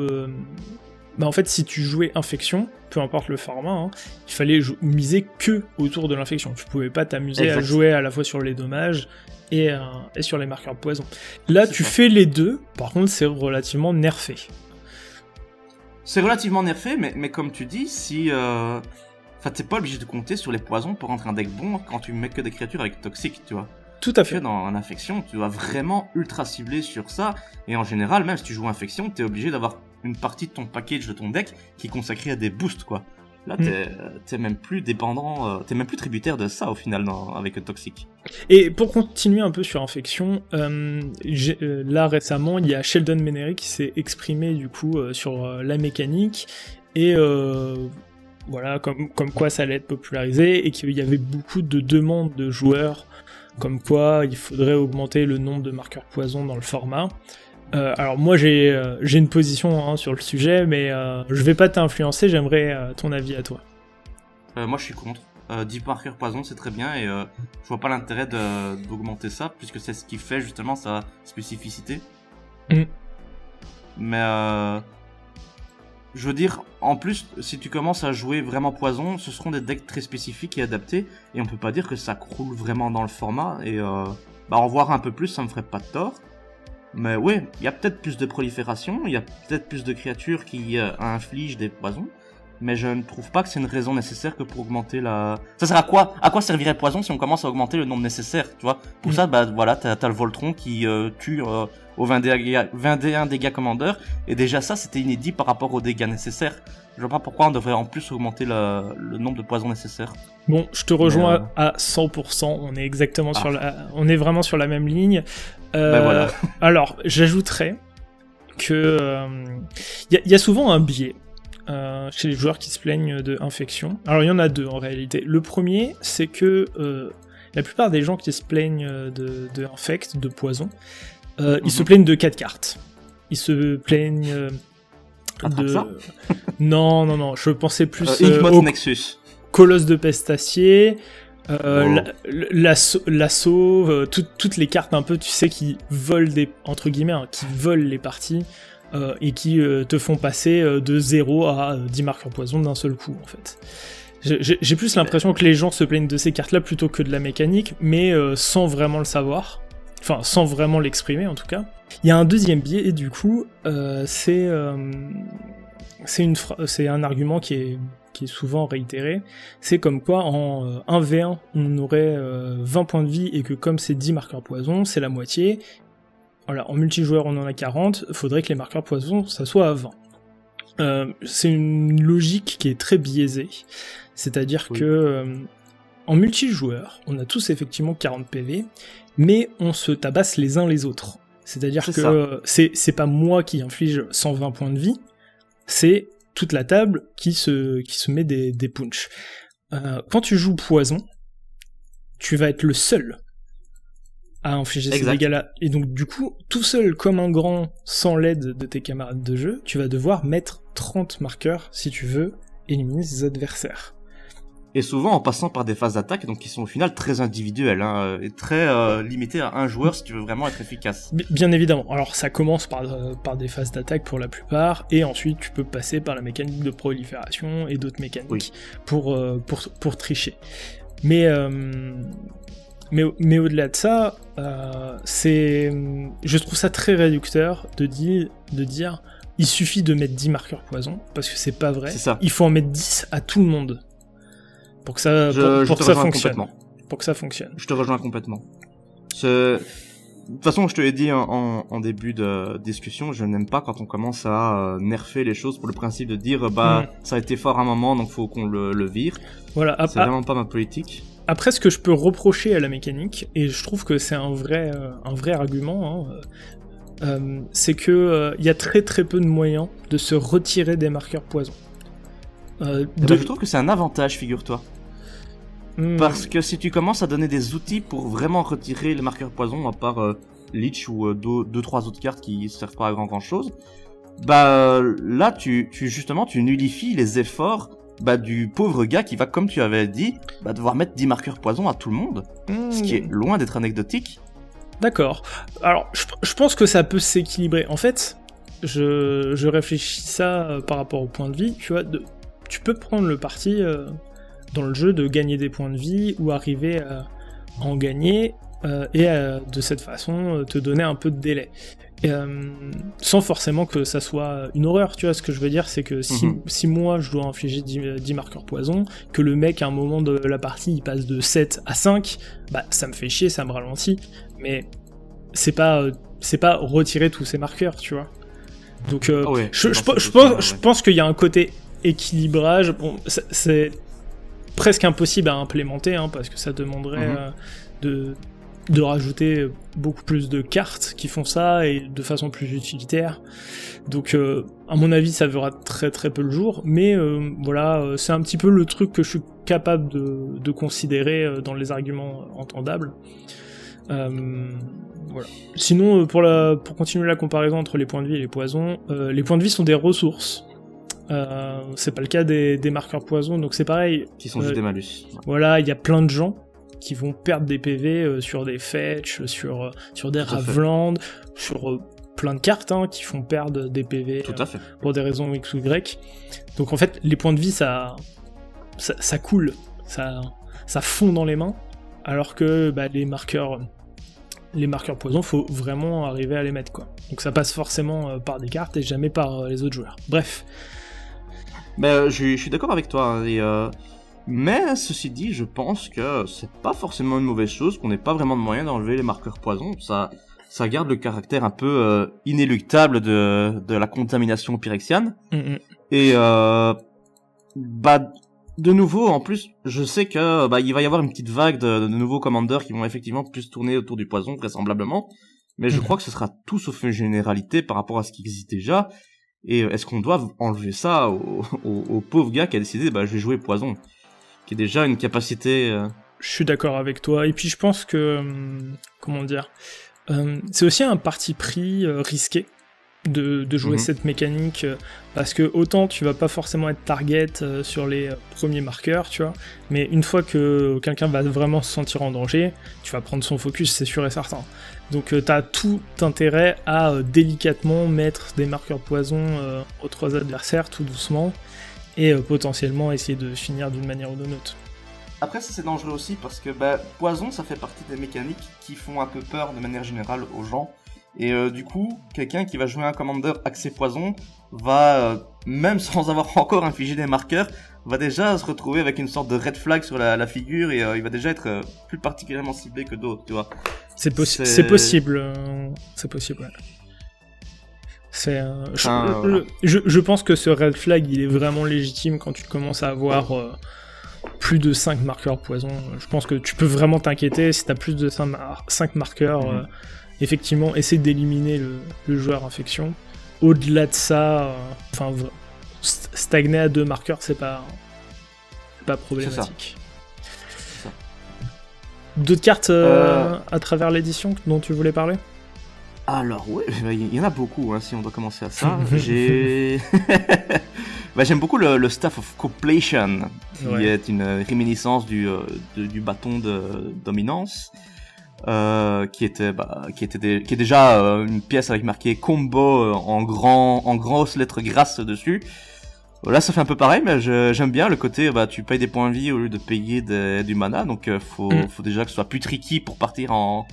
en fait si tu jouais Infection, peu importe le format, hein, il fallait miser que autour de l'Infection. Tu pouvais pas t'amuser à jouer à la fois sur les dommages et sur les marqueurs de poison. Là tu fais les deux, par contre c'est relativement nerfé. C'est relativement nerfé, mais comme tu dis, si... Enfin, t'es pas obligé de compter sur les poisons pour rentrer un deck bon quand tu mets que des créatures avec toxique, tu vois. Tout à fait. Dans l'infection, tu dois vraiment ultra cibler sur ça. Et en général, même si tu joues infection, t'es obligé d'avoir une partie de ton package de ton deck qui est consacrée à des boosts, quoi. Là, t'es même plus dépendant, t'es même plus tributaire de ça au final avec le toxique. Et pour continuer un peu sur Infection, là récemment, il y a Sheldon Menery qui s'est exprimé du coup sur la mécanique et voilà, comme quoi ça allait être popularisé et qu'il y avait beaucoup de demandes de joueurs, comme quoi il faudrait augmenter le nombre de marqueurs poison dans le format. Alors moi j'ai une position sur le sujet, mais je vais pas t'influencer, j'aimerais ton avis à toi. Moi je suis contre. 10 marqueurs poison c'est très bien et je vois pas l'intérêt d'augmenter ça, puisque c'est ce qui fait justement sa spécificité. Mais je veux dire, en plus, si tu commences à jouer vraiment poison, ce seront des decks très spécifiques et adaptés, et on peut pas dire que ça croule vraiment dans le format, et en voir un peu plus, ça me ferait pas de tort. Mais ouais, il y a peut-être plus de prolifération, il y a peut-être plus de créatures qui infligent des poisons, mais je ne trouve pas que c'est une raison nécessaire que pour augmenter la... Ça sert à quoi servirait poison si on commence à augmenter le nombre nécessaire, tu vois? Pour ça, voilà, t'as le Voltron qui tue au 21 dégâts commandeur, et déjà ça, c'était inédit par rapport aux dégâts nécessaires. Je vois pas pourquoi on devrait en plus augmenter le nombre de poisons nécessaires. Bon, je te rejoins à 100%, on est exactement on est vraiment sur la même ligne. Voilà. Alors, j'ajouterais que y a souvent un biais chez les joueurs qui se plaignent de infection. Alors il y en a deux en réalité. Le premier, c'est que la plupart des gens qui se plaignent de infect, de poison, ils se plaignent de 4 cartes. Ils se plaignent de... Ça Non, je pensais plus au Nexus. Colosse de Pestacier, l'assaut, toutes les cartes un peu, tu sais, qui volent entre guillemets, qui volent les parties et qui te font passer de 0 à 10 marqueurs poison d'un seul coup, en fait. J'ai plus l'impression que les gens se plaignent de ces cartes-là plutôt que de la mécanique, mais sans vraiment le savoir. Enfin, sans vraiment l'exprimer, en tout cas. Il y a un deuxième biais, et du coup, c'est un argument qui est souvent réitéré, c'est comme quoi en 1v1 on aurait 20 points de vie et que comme c'est 10 marqueurs poison, c'est la moitié. Voilà, en multijoueur on en a 40, faudrait que les marqueurs poison ça soit à 20. C'est une logique qui est très biaisée, c'est-à-dire que en multijoueur, on a tous effectivement 40 PV, mais on se tabasse les uns les autres. C'est-à-dire que c'est pas moi qui inflige 120 points de vie, c'est toute la table qui se met des punchs. Quand tu joues poison, tu vas être le seul à infliger ces dégâts-là. Et donc du coup, tout seul comme un grand, sans l'aide de tes camarades de jeu, tu vas devoir mettre 30 marqueurs si tu veux éliminer ses adversaires. Et souvent en passant par des phases d'attaque, donc qui sont au final très individuelles, et très limitées à un joueur si tu veux vraiment être efficace. Bien évidemment. Alors ça commence par des phases d'attaque pour la plupart, et ensuite tu peux passer par la mécanique de prolifération et d'autres mécaniques pour tricher. Mais au-delà de ça, je trouve ça très réducteur de dire il suffit de mettre 10 marqueurs poison, parce que c'est pas vrai. C'est ça. Il faut en mettre 10 à tout le monde. Pour que ça fonctionne. Pour que ça fonctionne. Je te rejoins complètement. De toute façon, je te l'ai dit en début de discussion, je n'aime pas quand on commence à nerfer les choses pour le principe de dire ça a été fort à un moment, donc faut qu'on le vire. Voilà. C'est vraiment pas ma politique. Après, ce que je peux reprocher à la mécanique, et je trouve que c'est un vrai argument, c'est que y a très très peu de moyens de se retirer des marqueurs poison. Je trouve que c'est un avantage, figure-toi. Parce que si tu commences à donner des outils pour vraiment retirer les marqueurs poison, à part Leech ou 2-3 autres cartes qui servent pas à grand chose, là tu nullifies les efforts du pauvre gars qui va, comme tu avais dit, devoir mettre 10 marqueurs poison à tout le monde. Ce qui est loin d'être anecdotique. D'accord. Alors, je pense que ça peut s'équilibrer. En fait, je réfléchis ça par rapport au point de vie, tu vois, tu peux prendre le parti dans le jeu de gagner des points de vie ou arriver à en gagner et de cette façon te donner un peu de délai. Sans forcément que ça soit une horreur, tu vois, ce que je veux dire, c'est que si moi je dois infliger 10 marqueurs poison, que le mec à un moment de la partie il passe de 7 à 5, ça me fait chier, ça me ralentit, mais c'est pas retirer tous ces marqueurs, tu vois. Donc je pense qu'il y a un côté équilibrage. Bon, c'est presque impossible à implémenter, parce que ça demanderait de rajouter beaucoup plus de cartes qui font ça et de façon plus utilitaire. Donc à mon avis ça verra très très peu le jour, mais voilà, c'est un petit peu le truc que je suis capable de considérer dans les arguments entendables. Voilà. Sinon pour continuer la comparaison entre les points de vie et les poisons, les points de vie sont des ressources. C'est pas le cas des marqueurs poison, donc c'est pareil. Qui sont juste des malus. Voilà, il y a plein de gens qui vont perdre des PV sur des fetch, sur des Raveland, sur plein de cartes qui font perdre des PV Tout à fait. pour des raisons X ou Y. Donc en fait, les points de vie, ça coule, ça fond dans les mains, alors que les marqueurs poison, faut vraiment arriver à les mettre, quoi. Donc ça passe forcément par des cartes et jamais par les autres joueurs. Bref. Je suis d'accord avec toi, mais ceci dit, je pense que c'est pas forcément une mauvaise chose, qu'on n'ait pas vraiment de moyen d'enlever les marqueurs poison. Ça garde le caractère un peu inéluctable de la contamination pyrexiane. Et de nouveau, en plus, je sais que il va y avoir une petite vague de nouveaux commandeurs qui vont effectivement plus tourner autour du poison, vraisemblablement. Mais je crois que ce sera tout sauf une généralité par rapport à ce qui existe déjà. Et est-ce qu'on doit enlever ça au pauvre gars qui a décidé, je vais jouer poison, qui est déjà une capacité... Je suis d'accord avec toi. Et puis je pense que... comment dire, c'est aussi un parti pris risqué de jouer cette mécanique, parce que autant tu vas pas forcément être target sur les premiers marqueurs, tu vois, mais une fois que quelqu'un va vraiment se sentir en danger, tu vas prendre son focus, c'est sûr et certain. Donc t'as tout intérêt à délicatement mettre des marqueurs poison aux trois adversaires, tout doucement, et potentiellement essayer de finir d'une manière ou d'une autre. Après ça c'est dangereux aussi parce que poison ça fait partie des mécaniques qui font un peu peur de manière générale aux gens. Et du coup, quelqu'un qui va jouer un commander axé poison va, même sans avoir encore infligé des marqueurs, va déjà se retrouver avec une sorte de red flag sur la figure et il va déjà être plus particulièrement ciblé que d'autres, tu vois. C'est possible, c'est possible, ouais. Je pense que ce red flag, il est vraiment légitime quand tu commences à avoir plus de 5 marqueurs poison. Je pense que tu peux vraiment t'inquiéter si t'as plus de 5 marqueurs. Effectivement, essayer d'éliminer le joueur infection. Au-delà de ça, stagner à 2 marqueurs, c'est pas problématique. C'est ça. D'autres cartes à travers l'édition dont tu voulais parler ? Alors oui, il y en a beaucoup, si on doit commencer à ça. J'aime beaucoup le Staff of Completion, qui est une réminiscence du bâton de dominance. Qui est déjà une pièce avec marqué combo en grosses lettres grasses dessus. Là ça fait un peu pareil, mais j'aime bien le côté tu payes des points de vie au lieu de payer du mana, donc faut déjà que ce soit plus tricky pour partir en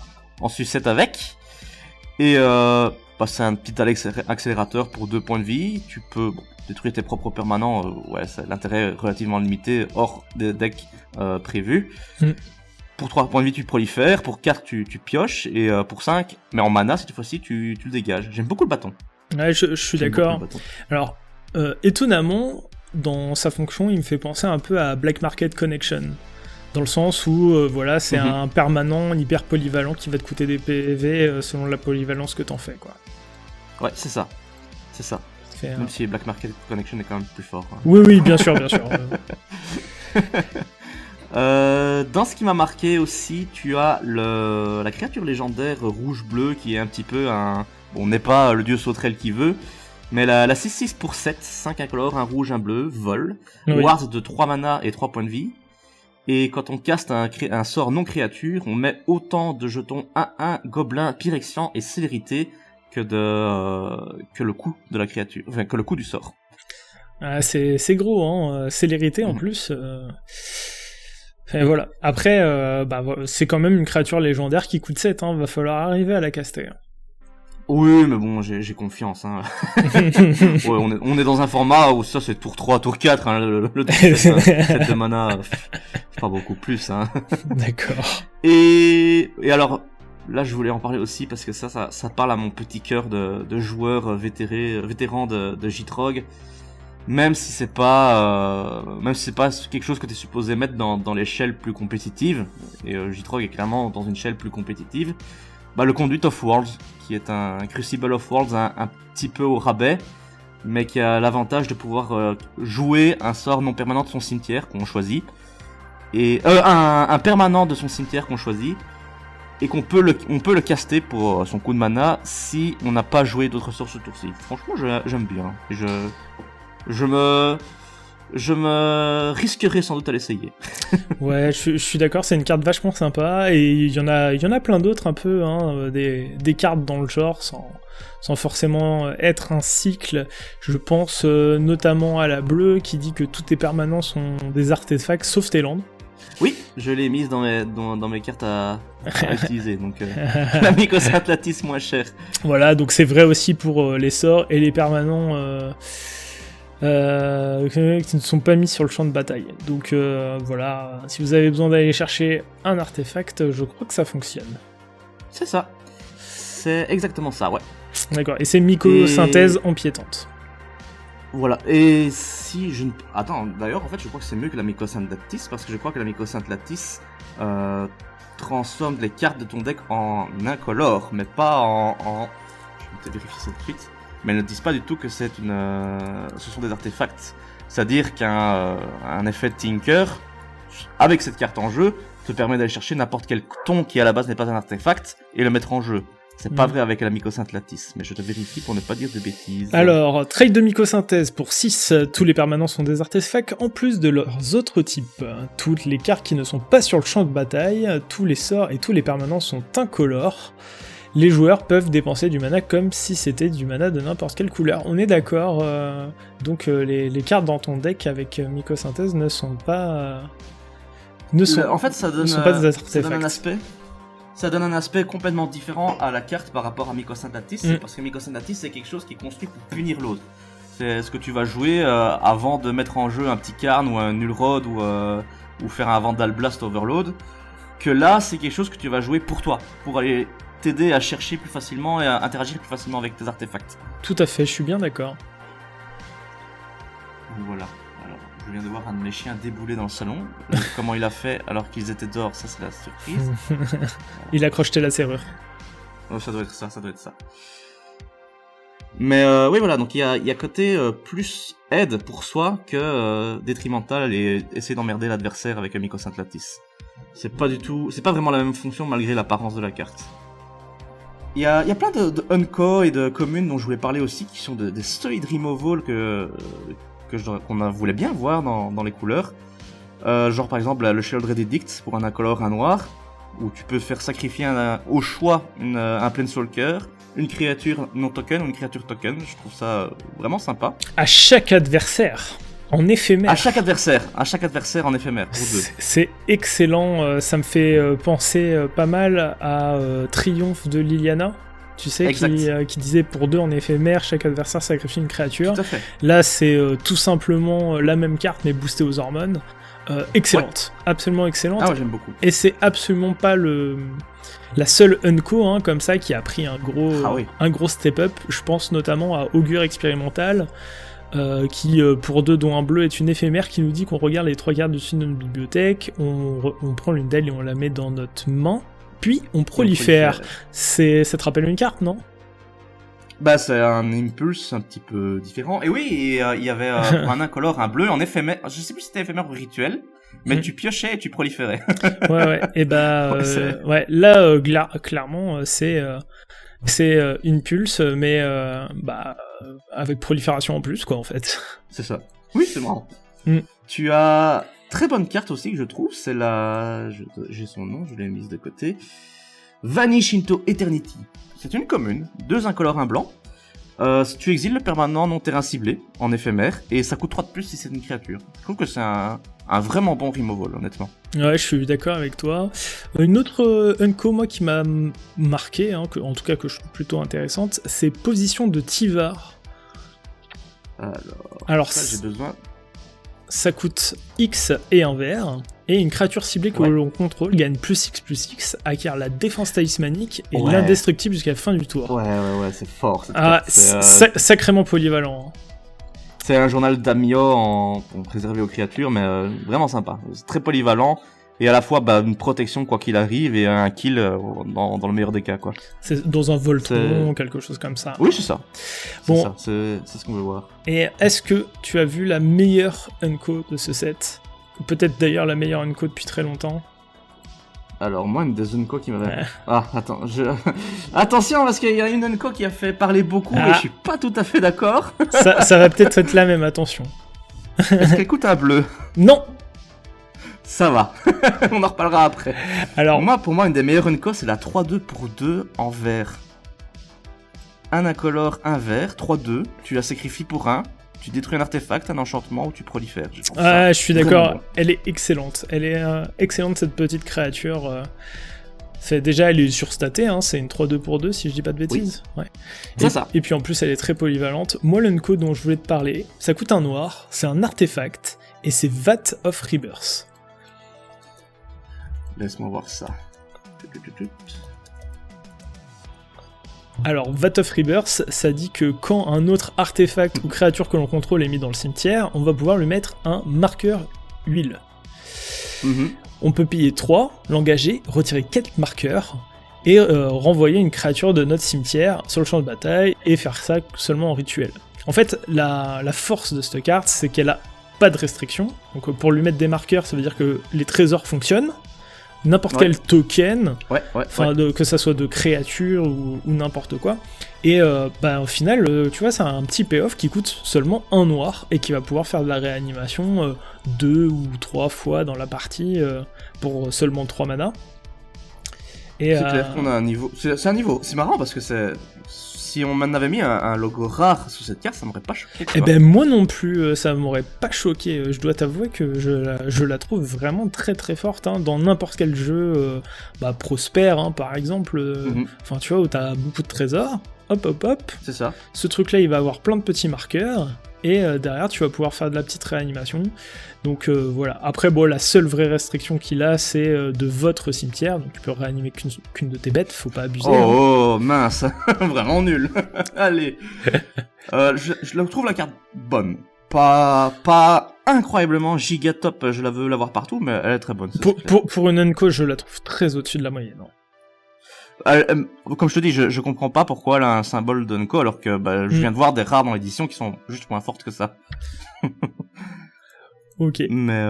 sucette avec. Et c'est un petit accélérateur pour 2 points de vie. Tu peux détruire tes propres permanents, l'intérêt est relativement limité hors des decks prévus. Pour 3 points de vie, tu prolifères, pour 4, tu pioches, et pour 5, mais en mana, cette fois-ci, tu le dégages. J'aime beaucoup le bâton. Ouais, je suis d'accord. Alors, étonnamment, dans sa fonction, il me fait penser un peu à Black Market Connection. Dans le sens où, c'est un permanent hyper polyvalent qui va te coûter des PV selon la polyvalence que t'en fais, quoi. Ouais, c'est ça. Même si Black Market Connection est quand même plus fort. Oui, bien sûr. Dans ce qui m'a marqué aussi, tu as la créature légendaire rouge-bleu qui est un petit peu n'est pas le dieu sauterelle qui veut, mais la 6-6 pour 7, 5 incolores, un rouge, un bleu, vol, ward de 3 mana et 3 points de vie, et quand on caste un sort non créature, on met autant de jetons 1-1, gobelin, pyrexian et célérité que le coût de la créature, que le coût du sort. C'est gros, célérité en plus... Et voilà. Après, c'est quand même une créature légendaire qui coûte 7, va falloir arriver à la caster. Oui, mais bon, j'ai confiance. On est dans un format où ça c'est tour 3, tour 4, le tour 7 de mana, c'est pas beaucoup plus. D'accord. Et alors, là je voulais en parler aussi parce que ça parle à mon petit cœur de joueur vétéran de J-Trog. Même si c'est pas quelque chose que t'es supposé mettre dans l'échelle plus compétitive, et J-Trog est clairement dans une échelle plus compétitive, le Conduit of Worlds, qui est un Crucible of Worlds un petit peu au rabais, mais qui a l'avantage de pouvoir jouer un sort non permanent de son cimetière qu'on choisit, et un permanent de son cimetière qu'on choisit, et on peut le caster pour son coup de mana si on n'a pas joué d'autres sorts ce tour-ci. Franchement, j'aime bien. je me risquerai sans doute à l'essayer. Ouais, je suis d'accord, c'est une carte vachement sympa, et il y en a plein d'autres un peu, hein, des cartes dans le genre, sans forcément être un cycle. Je pense notamment à la bleue, qui dit que tous tes permanents sont des artefacts, sauf tes landes. Oui, je l'ai mise dans mes cartes à utiliser, donc la Mycosynth Lattice moins chère. Voilà, donc c'est vrai aussi pour les sorts et les permanents qui ne sont pas mis sur le champ de bataille. Donc voilà, si vous avez besoin d'aller chercher un artefact, je crois que ça fonctionne. C'est ça. C'est exactement ça, ouais. D'accord, et c'est mycosynthèse empiétante. Voilà, et si je ne... Attends, d'ailleurs, en fait, je crois que c'est mieux que la Mycosynth Lattice, parce que je crois que la Mycosynth Lattice transforme les cartes de ton deck en incolore, mais pas en... Je vais peut-être vérifier ça tout de suite. Mais elles ne disent pas du tout que ce sont des artefacts. C'est-à-dire qu'un effet Tinker, avec cette carte en jeu, te permet d'aller chercher n'importe quel ton qui à la base n'est pas un artefact, et le mettre en jeu. C'est pas vrai avec la Mycosynth Lattice, mais je te vérifie pour ne pas dire de bêtises. Alors, trade de mycosynthèse pour 6, tous les permanents sont des artefacts, en plus de leurs autres types. Toutes les cartes qui ne sont pas sur le champ de bataille, tous les sorts et tous les permanents sont incolores. Les joueurs peuvent dépenser du mana comme si c'était du mana de n'importe quelle couleur. On est d'accord, donc les cartes dans ton deck avec mycosynthèse ne sont pas... en fait, ça donne, pas des artefacts. Ça donne un aspect complètement différent à la carte par rapport à Mycosynth Lattice, parce que Mycosynth Lattice c'est quelque chose qui est construit pour punir l'autre. C'est ce que tu vas jouer avant de mettre en jeu un petit Karn ou un Nullrod ou faire un Vandal Blast Overload, que là c'est quelque chose que tu vas jouer pour toi, pour aller t'aider à chercher plus facilement et à interagir plus facilement avec tes artefacts. Tout à fait, je suis bien d'accord. Voilà. Je viens de voir un de mes chiens débouler dans le salon. Comment il a fait alors qu'ils étaient dehors, ça c'est la surprise. Il a crocheté la serrure. Oh, ça doit être ça. Mais oui voilà, donc il y a côté plus aide pour soi que détrimental et essayer d'emmerder l'adversaire avec un Mycosynth Lattice. C'est pas vraiment la même fonction malgré l'apparence de la carte. Il y a plein de unco et de communes dont je voulais parler aussi qui sont des solid removal qu'on voulait bien voir dans les couleurs. Genre par exemple le Sheoldred Edict pour un incolore, un noir, où tu peux faire sacrifier au choix un Planeswalker, une créature non token ou une créature token. Je trouve ça vraiment sympa. À chaque adversaire, en éphémère. À chaque adversaire en éphémère, pour deux. C'est excellent, ça me fait penser pas mal à Triomphe de Liliana. Tu sais, qui disait pour 2 en éphémère, chaque adversaire sacrifie une créature. Tout à fait. Là, c'est tout simplement la même carte, mais boostée aux hormones. Excellente, ouais. Absolument excellente. Ah ouais, j'aime beaucoup. Et c'est absolument pas la seule unco comme ça qui a pris un gros step-up. Je pense notamment à Augure Expérimental, qui pour 2 dont un bleu est une éphémère, qui nous dit qu'on regarde les 3 cartes dessus de notre bibliothèque, on prend l'une d'elles et on la met dans notre main. Puis on prolifère. Ça te rappelle une carte, non ? Bah c'est un impulse un petit peu différent. Et oui, il y avait un incolore, un bleu en éphémère. Je sais plus si c'était éphémère ou rituel, mais tu piochais et tu proliférais. ouais. Et bah ouais, là clairement c'est une pulse, mais avec prolifération en plus quoi en fait. C'est ça. Oui, c'est marrant. Tu as très bonne carte aussi que je trouve, c'est j'ai son nom, je l'ai mise de côté. Vanish into Eternity. C'est une commune, 2 incolores, 1 blanc. Tu exiles le permanent non terrain ciblé en éphémère et ça coûte 3 de plus si c'est une créature. Je trouve que c'est un vraiment bon removal, honnêtement. Ouais, je suis d'accord avec toi. Une autre unco moi qui m'a marqué, en tout cas que je trouve plutôt intéressante, c'est Position de Tyvar. Alors ça, j'ai besoin. Ça coûte X et un vert, et une créature ciblée que l'on contrôle gagne +X/+X, acquiert la défense talismanique et l'indestructible jusqu'à la fin du tour. Ouais, c'est fort. Sacrément polyvalent. C'est un journal d'Amio pour préserver aux créatures, mais vraiment sympa. C'est très polyvalent, et à la fois une protection quoi qu'il arrive, et un kill dans le meilleur des cas, quoi. C'est dans un Voltron, quelque chose comme ça. Oui, c'est ça. Bon. C'est ce qu'on veut voir. Et est-ce que tu as vu la meilleure unco de ce set ? Peut-être d'ailleurs la meilleure unco depuis très longtemps. Alors moi, une des unco qui m'avait... Ouais. Ah, attends, attention, parce qu'il y a une unco qui a fait parler beaucoup, et je suis pas tout à fait d'accord. ça va peut-être être la même, attention. Est-ce qu'elle coûte un bleu? Non. Ça va, on en reparlera après. Alors, Pour moi, une des meilleures Unco, c'est la 3-2 pour 2 en vert. Un incolore, un vert, 3-2, tu la sacrifies pour un, tu détruis un artefact, un enchantement ou tu prolifères. je suis d'accord, vraiment bon. elle est excellente. Elle est excellente cette petite créature. Déjà, elle est surstatée, hein, c'est une 3-2 pour 2 si je dis pas de bêtises. Ouais. C'est ça. Et puis en plus, elle est très polyvalente. Moi, l'Unco dont je voulais te parler, ça coûte un noir, c'est un artefact, et c'est Vat of Rebirth. Laisse-moi voir ça. Alors, Vat of Rebirth, ça dit que quand un autre artefact ou créature que l'on contrôle est mis dans le cimetière, on va pouvoir lui mettre un marqueur huile. On peut payer 3, l'engager, retirer 4 marqueurs, et renvoyer une créature de notre cimetière sur le champ de bataille, et faire ça seulement en rituel. En fait, la force de cette carte, c'est qu'elle a pas de restriction. Donc pour lui mettre des marqueurs, ça veut dire que les trésors fonctionnent, n'importe quel token, que ça soit de créature ou n'importe quoi. Et au final, tu vois, c'est un petit payoff qui coûte seulement 1 noir et qui va pouvoir faire de la réanimation 2 ou 3 fois dans la partie pour seulement 3 mana. Et c'est clair qu'on a un niveau. C'est un niveau. C'est marrant parce que si on m'en avait mis un logo rare sous cette carte, ça m'aurait pas choqué. Eh ben moi non plus, ça m'aurait pas choqué. Je dois t'avouer que je la trouve vraiment très très forte, hein, dans n'importe quel jeu, Prosper, hein, par exemple. Enfin, tu vois, où t'as beaucoup de trésors. Hop. C'est ça. Ce truc-là, il va avoir plein de petits marqueurs. Et derrière, tu vas pouvoir faire de la petite réanimation. Donc voilà. Après, la seule vraie restriction qu'il a, c'est de votre cimetière. Donc tu peux réanimer qu'une de tes bêtes, faut pas abuser. Oh, mince. Vraiment nul. Allez. Je trouve la carte bonne. Pas incroyablement giga top, je la veux l'avoir partout, mais elle est très bonne. Pour une Unco, je la trouve très au-dessus de la moyenne. Comme je te dis, je comprends pas pourquoi elle a un symbole d'Unco alors que je viens de voir des rares dans l'édition qui sont juste moins fortes que ça. Ok. Mais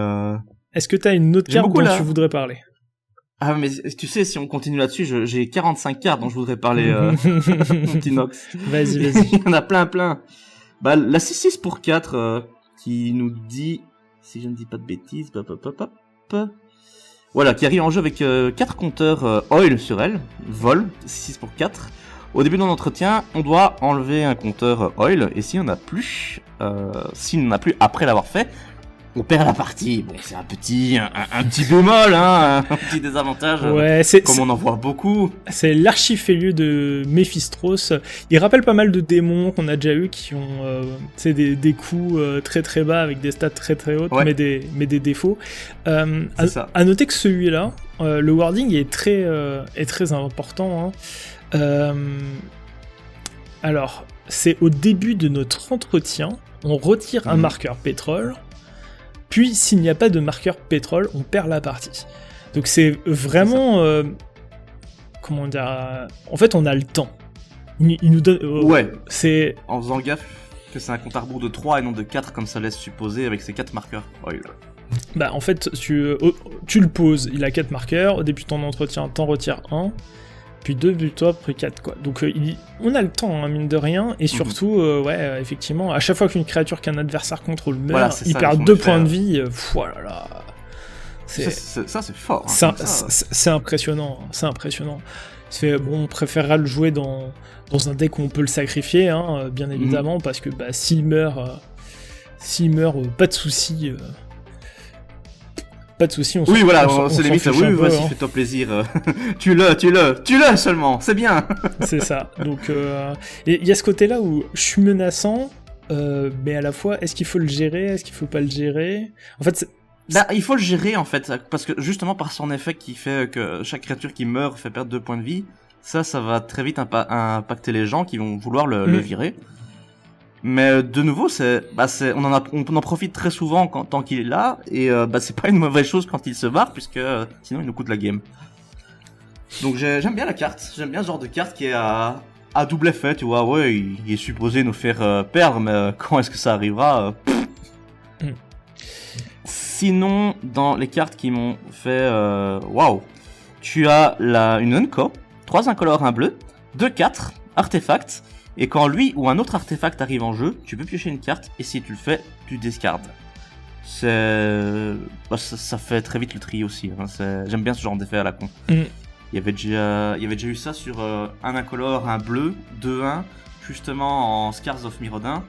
est-ce que t'as une autre carte dont tu voudrais parler? Ah mais tu sais, si on continue là-dessus, j'ai 45 cartes dont je voudrais parler, mon petit Nox. Vas-y. Il y en a plein. La 6-6 pour 4 qui nous dit, si je ne dis pas de bêtises, voilà, qui arrive en jeu avec 4 compteurs oil sur elle, vol, 6 pour 4. Au début de mon entretien, on doit enlever un compteur oil, et s'il n'y en a plus après l'avoir fait, on perd la partie. Bon, c'est un petit bémol, hein, un petit désavantage, comme on en voit beaucoup. C'est l'archifélieux de Méphistos. Il rappelle pas mal de démons qu'on a déjà eu qui ont des coups très très bas avec des stats très très hautes, mais des défauts. À noter que celui-là, le wording est très important. Hein. Alors, c'est au début de notre entretien, on retire un marqueur pétrole. Puis, s'il n'y a pas de marqueur pétrole, on perd la partie. Donc c'est vraiment... comment dire... En fait, on a le temps. Il nous donne... c'est... En faisant gaffe que c'est un compte à rebours de 3 et non de 4, comme ça laisse supposer avec ces 4 marqueurs. En fait, tu le poses, il a 4 marqueurs. Au début de ton entretien, t'en retires 1. Puis 2 buts-toi, puis 4, quoi. Donc on a le temps, hein, mine de rien, et surtout, effectivement, à chaque fois qu'une créature qu'un adversaire contrôle meurt, il perd 2 points de vie, voilà. Ça, c'est fort. Hein, c'est impressionnant, on préférera le jouer dans un deck où on peut le sacrifier, hein, bien évidemment, parce que s'il meurt, pas de soucis. Pas de soucis, on c'est limite, vas-y, fais-toi plaisir. tu l'as seulement, c'est bien. C'est ça. Donc, il y a ce côté-là où je suis menaçant, mais à la fois, est-ce qu'il faut le gérer, est-ce qu'il faut pas le gérer? En fait, il faut le gérer, en fait, parce que justement, par son effet qui fait que chaque créature qui meurt fait perdre 2 points de vie, ça va très vite impacter les gens qui vont vouloir le virer. Mais de nouveau, on en profite très souvent tant qu'il est là, et c'est pas une mauvaise chose quand il se barre, puisque sinon il nous coûte la game. Donc j'aime bien la carte, j'aime bien ce genre de carte qui est à double effet, tu vois. Ouais, il est supposé nous faire perdre, mais quand est-ce que ça arrivera Sinon, dans les cartes qui m'ont fait waouh, tu as une Unco, 3 incolores, 1 bleu, 2/4, artefact. Et quand lui ou un autre artefact arrive en jeu, tu peux piocher une carte, et si tu le fais, tu discardes. ça fait très vite le tri aussi. Hein. J'aime bien ce genre d'effet à la con. Il y avait déjà eu ça sur un incolore, un bleu, 2-1, justement en Scars of Mirrodin,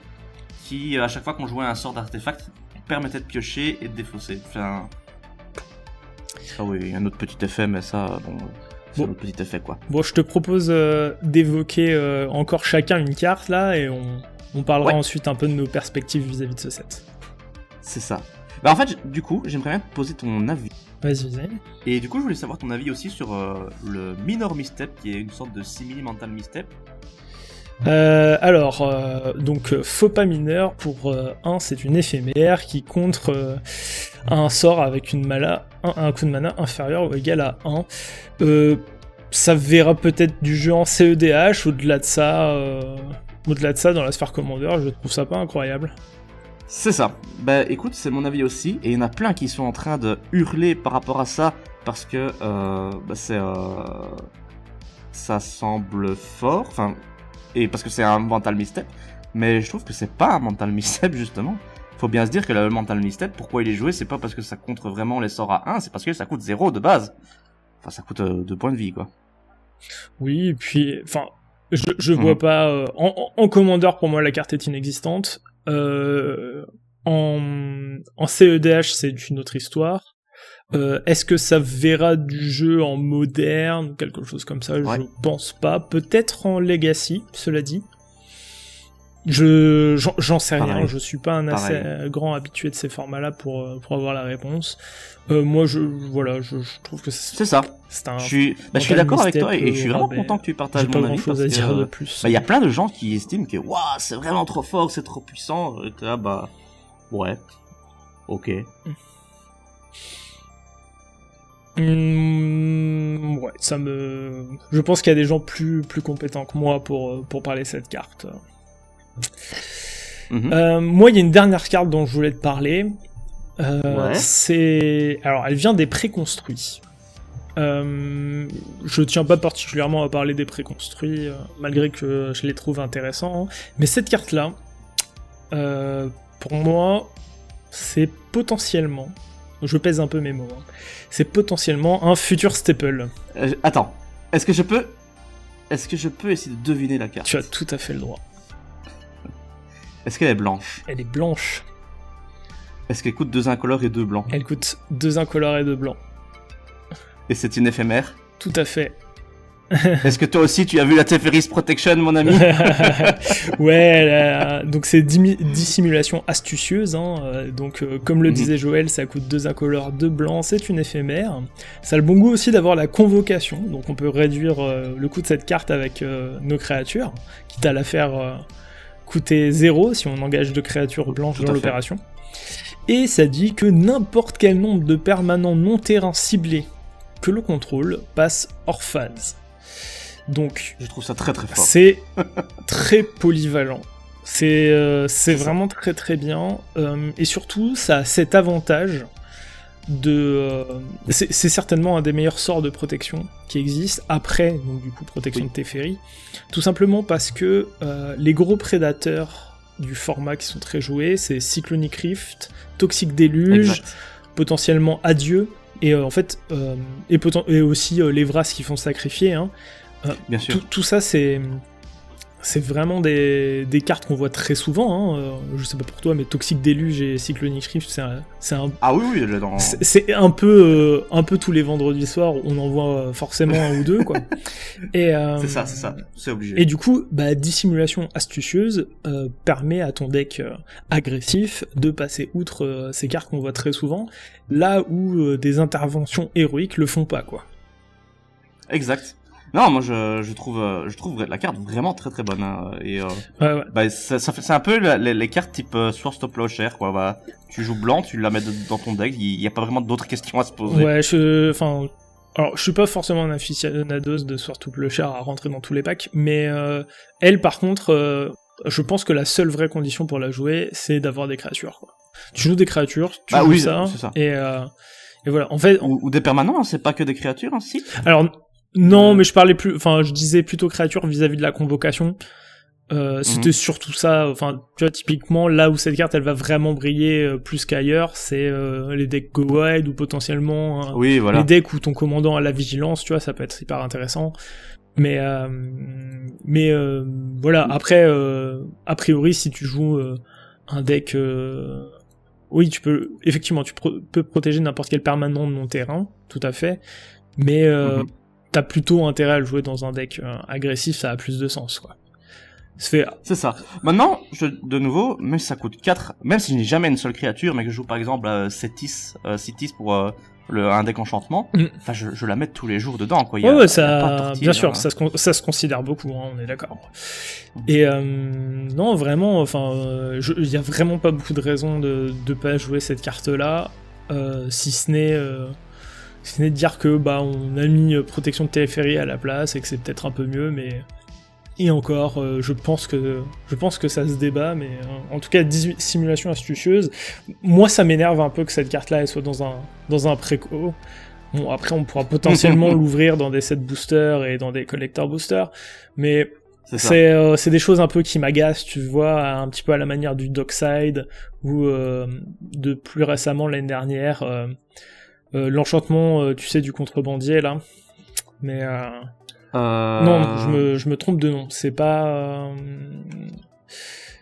qui à chaque fois qu'on jouait un sort d'artefact permettait de piocher et de défausser. Enfin, ah oui, un autre petit effet, mais ça, c'est un autre petit effet quoi. Bon, je te propose d'évoquer encore chacun une carte là, et on parlera ensuite un peu de nos perspectives vis-à-vis de ce set. C'est ça. Bah en fait, du coup, j'aimerais bien te poser ton avis. Vas-y. Et du coup, je voulais savoir ton avis aussi sur le Minor Misstep, qui est une sorte de simili Mental Misstep. Donc faux pas mineur, pour 1, c'est une éphémère qui contre un sort avec un coût de mana inférieur ou égal à 1. Ça verra peut-être du jeu en CEDH, au-delà de ça dans la sphère Commander, je trouve ça pas incroyable. C'est ça. Bah écoute, c'est mon avis aussi, et il y en a plein qui sont en train de hurler par rapport à ça, parce que ça semble fort, et parce que c'est un Mental Misstep, mais je trouve que c'est pas un Mental Misstep justement. Faut bien se dire que le Mental Misstep, pourquoi il est joué, c'est pas parce que ça contre vraiment les sorts à 1, c'est parce que ça coûte 0 de base. Enfin, ça coûte 2 points de vie, quoi. Oui, et puis, je vois pas... En Commander, pour moi, la carte est inexistante. En CEDH, c'est une autre histoire. Est-ce que ça verra du jeu en moderne, quelque chose comme ça? Je pense pas. Peut-être en Legacy, cela dit. J'en sais rien. Je suis pas un assez grand habitué de ces formats-là pour avoir la réponse. Moi, je trouve que c'est ça. Je suis d'accord avec toi et je suis vraiment content que tu partages mon avis. J'ai pas grand-chose à dire de plus. Il y a plein de gens qui estiment que c'est vraiment trop fort, c'est trop puissant. Ouais, ok. Ouais, je pense qu'il y a des gens plus compétents que moi pour parler de cette carte. Moi, il y a une dernière carte dont je voulais te parler. Alors, elle vient des préconstruits. Je tiens pas particulièrement à parler des préconstruits, malgré que je les trouve intéressants. Mais cette carte-là, pour moi, c'est potentiellement... Je pèse un peu mes mots. C'est potentiellement un futur staple. Attends, est-ce que je peux essayer de deviner la carte? Tu as tout à fait le droit. Est-ce qu'elle est blanche? Elle est blanche. Est-ce qu'elle coûte 2 incolores et 2 blancs? Elle coûte 2 incolores et 2 blancs. Et c'est une éphémère? Tout à fait. Est-ce que toi aussi tu as vu la Teferi's Protection, mon ami? Ouais, donc c'est dissimulation astucieuse, comme le disait Joël, ça coûte 2 incolores, 2 blancs, c'est une éphémère. Ça a le bon goût aussi d'avoir la convocation, donc on peut réduire le coût de cette carte avec nos créatures, quitte à la faire coûter 0 si on engage 2 créatures blanches dans l'opération. Et ça dit que n'importe quel nombre de permanents non-terrain ciblés que le contrôle passe hors phase. Donc, je trouve ça très très fort. C'est très polyvalent. C'est vraiment très très bien. Et surtout, ça a cet avantage de... c'est certainement un des meilleurs sorts de protection qui existe, après, donc du coup, protection de Teferi. Tout simplement parce que les gros prédateurs du format qui sont très joués, c'est Cyclonic Rift, Toxic Déluge, potentiellement Adieu, et en fait, et aussi les Vras qui font sacrifier, bien sûr. Tout ça, c'est vraiment des cartes qu'on voit très souvent. Je sais pas pour toi, mais Toxic Déluge et Cyclonic Rift, c'est un. Ah oui, c'est un peu tous les vendredis soirs, on en voit forcément un ou deux, quoi. Et c'est ça, c'est obligé. Et du coup, dissimulation astucieuse permet à ton deck agressif de passer outre ces cartes qu'on voit très souvent, là où des interventions héroïques le font pas, quoi. Exact. Non, moi je trouve la carte vraiment très très bonne, c'est un peu les cartes type Swords to Plowshare, quoi. Tu joues blanc, tu la mets dans ton deck, il y a pas vraiment d'autres questions à se poser. Ouais, je suis pas forcément un aficionados de Swords to Plowshare à rentrer dans tous les packs, mais elle par contre, je pense que la seule vraie condition pour la jouer, c'est d'avoir des créatures, quoi. Tu joues des créatures, tu joues ça, et voilà. En fait, ou des permanents, c'est pas que des créatures, si. Alors non, mais je disais plutôt créature vis-à-vis de la convocation. C'était surtout ça, enfin, tu vois, typiquement, là où cette carte, elle va vraiment briller plus qu'ailleurs, c'est les decks Go Wild, ou potentiellement les decks où ton commandant a la vigilance, tu vois, ça peut être hyper intéressant. Mais voilà, après, a priori, si tu joues un deck... oui, tu peux protéger n'importe quel permanent de mon terrain, tout à fait, mais t'as plutôt intérêt à le jouer dans un deck agressif, ça a plus de sens, quoi. C'est ça. Maintenant, de nouveau, même si ça coûte 4, même si je n'ai jamais une seule créature, mais que je joue par exemple Citis pour un deck enchantement, enfin je la mets tous les jours dedans, quoi. Ça, bien sûr, ça se considère beaucoup, hein, on est d'accord. Et non, vraiment, enfin, il y a vraiment pas beaucoup de raisons de pas jouer cette carte-là, si ce n'est de dire que on a mis protection de Teferi à la place et que c'est peut-être un peu mieux, mais et encore, je pense que ça se débat, mais en tout cas, 18 simulations astucieuses. Moi, ça m'énerve un peu que cette carte-là, elle soit dans un préco. Bon, après, on pourra potentiellement l'ouvrir dans des sets boosters et dans des collector boosters, mais c'est des choses un peu qui m'agacent, tu vois, un petit peu à la manière du Dockside, ou de plus récemment, l'année dernière, l'enchantement, tu sais, du contrebandier, là. Mais... Non, je me trompe de nom. C'est pas...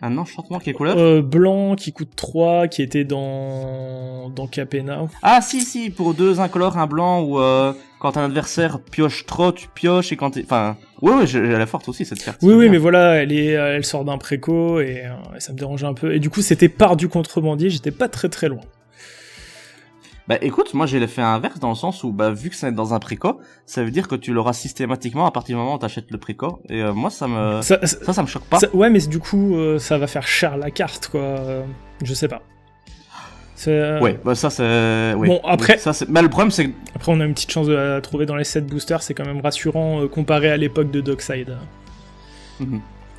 Un enchantement qui est couleur blanc, qui coûte 3, qui était dans Capenna. Ah si, pour 2 incolores, un blanc, où quand un adversaire pioche trop, tu pioches, et quand t'es... Enfin, ouais, elle est forte aussi, cette carte. Oui, mais voilà, elle sort d'un préco, et ça me dérangeait un peu. Et du coup, c'était par du contrebandier, j'étais pas très très loin. Bah écoute, moi j'ai l'effet inverse dans le sens où vu que c'est dans un préco, ça veut dire que tu l'auras systématiquement à partir du moment où t'achètes le préco, et moi ça me choque pas. Ouais, mais du coup ça va faire cher la carte, quoi. Je sais pas. Ouais, ça c'est... Ouais. Bon, après... Ça, mais le problème c'est... Après on a une petite chance de la trouver dans les sets boosters, c'est quand même rassurant comparé à l'époque de Dockside.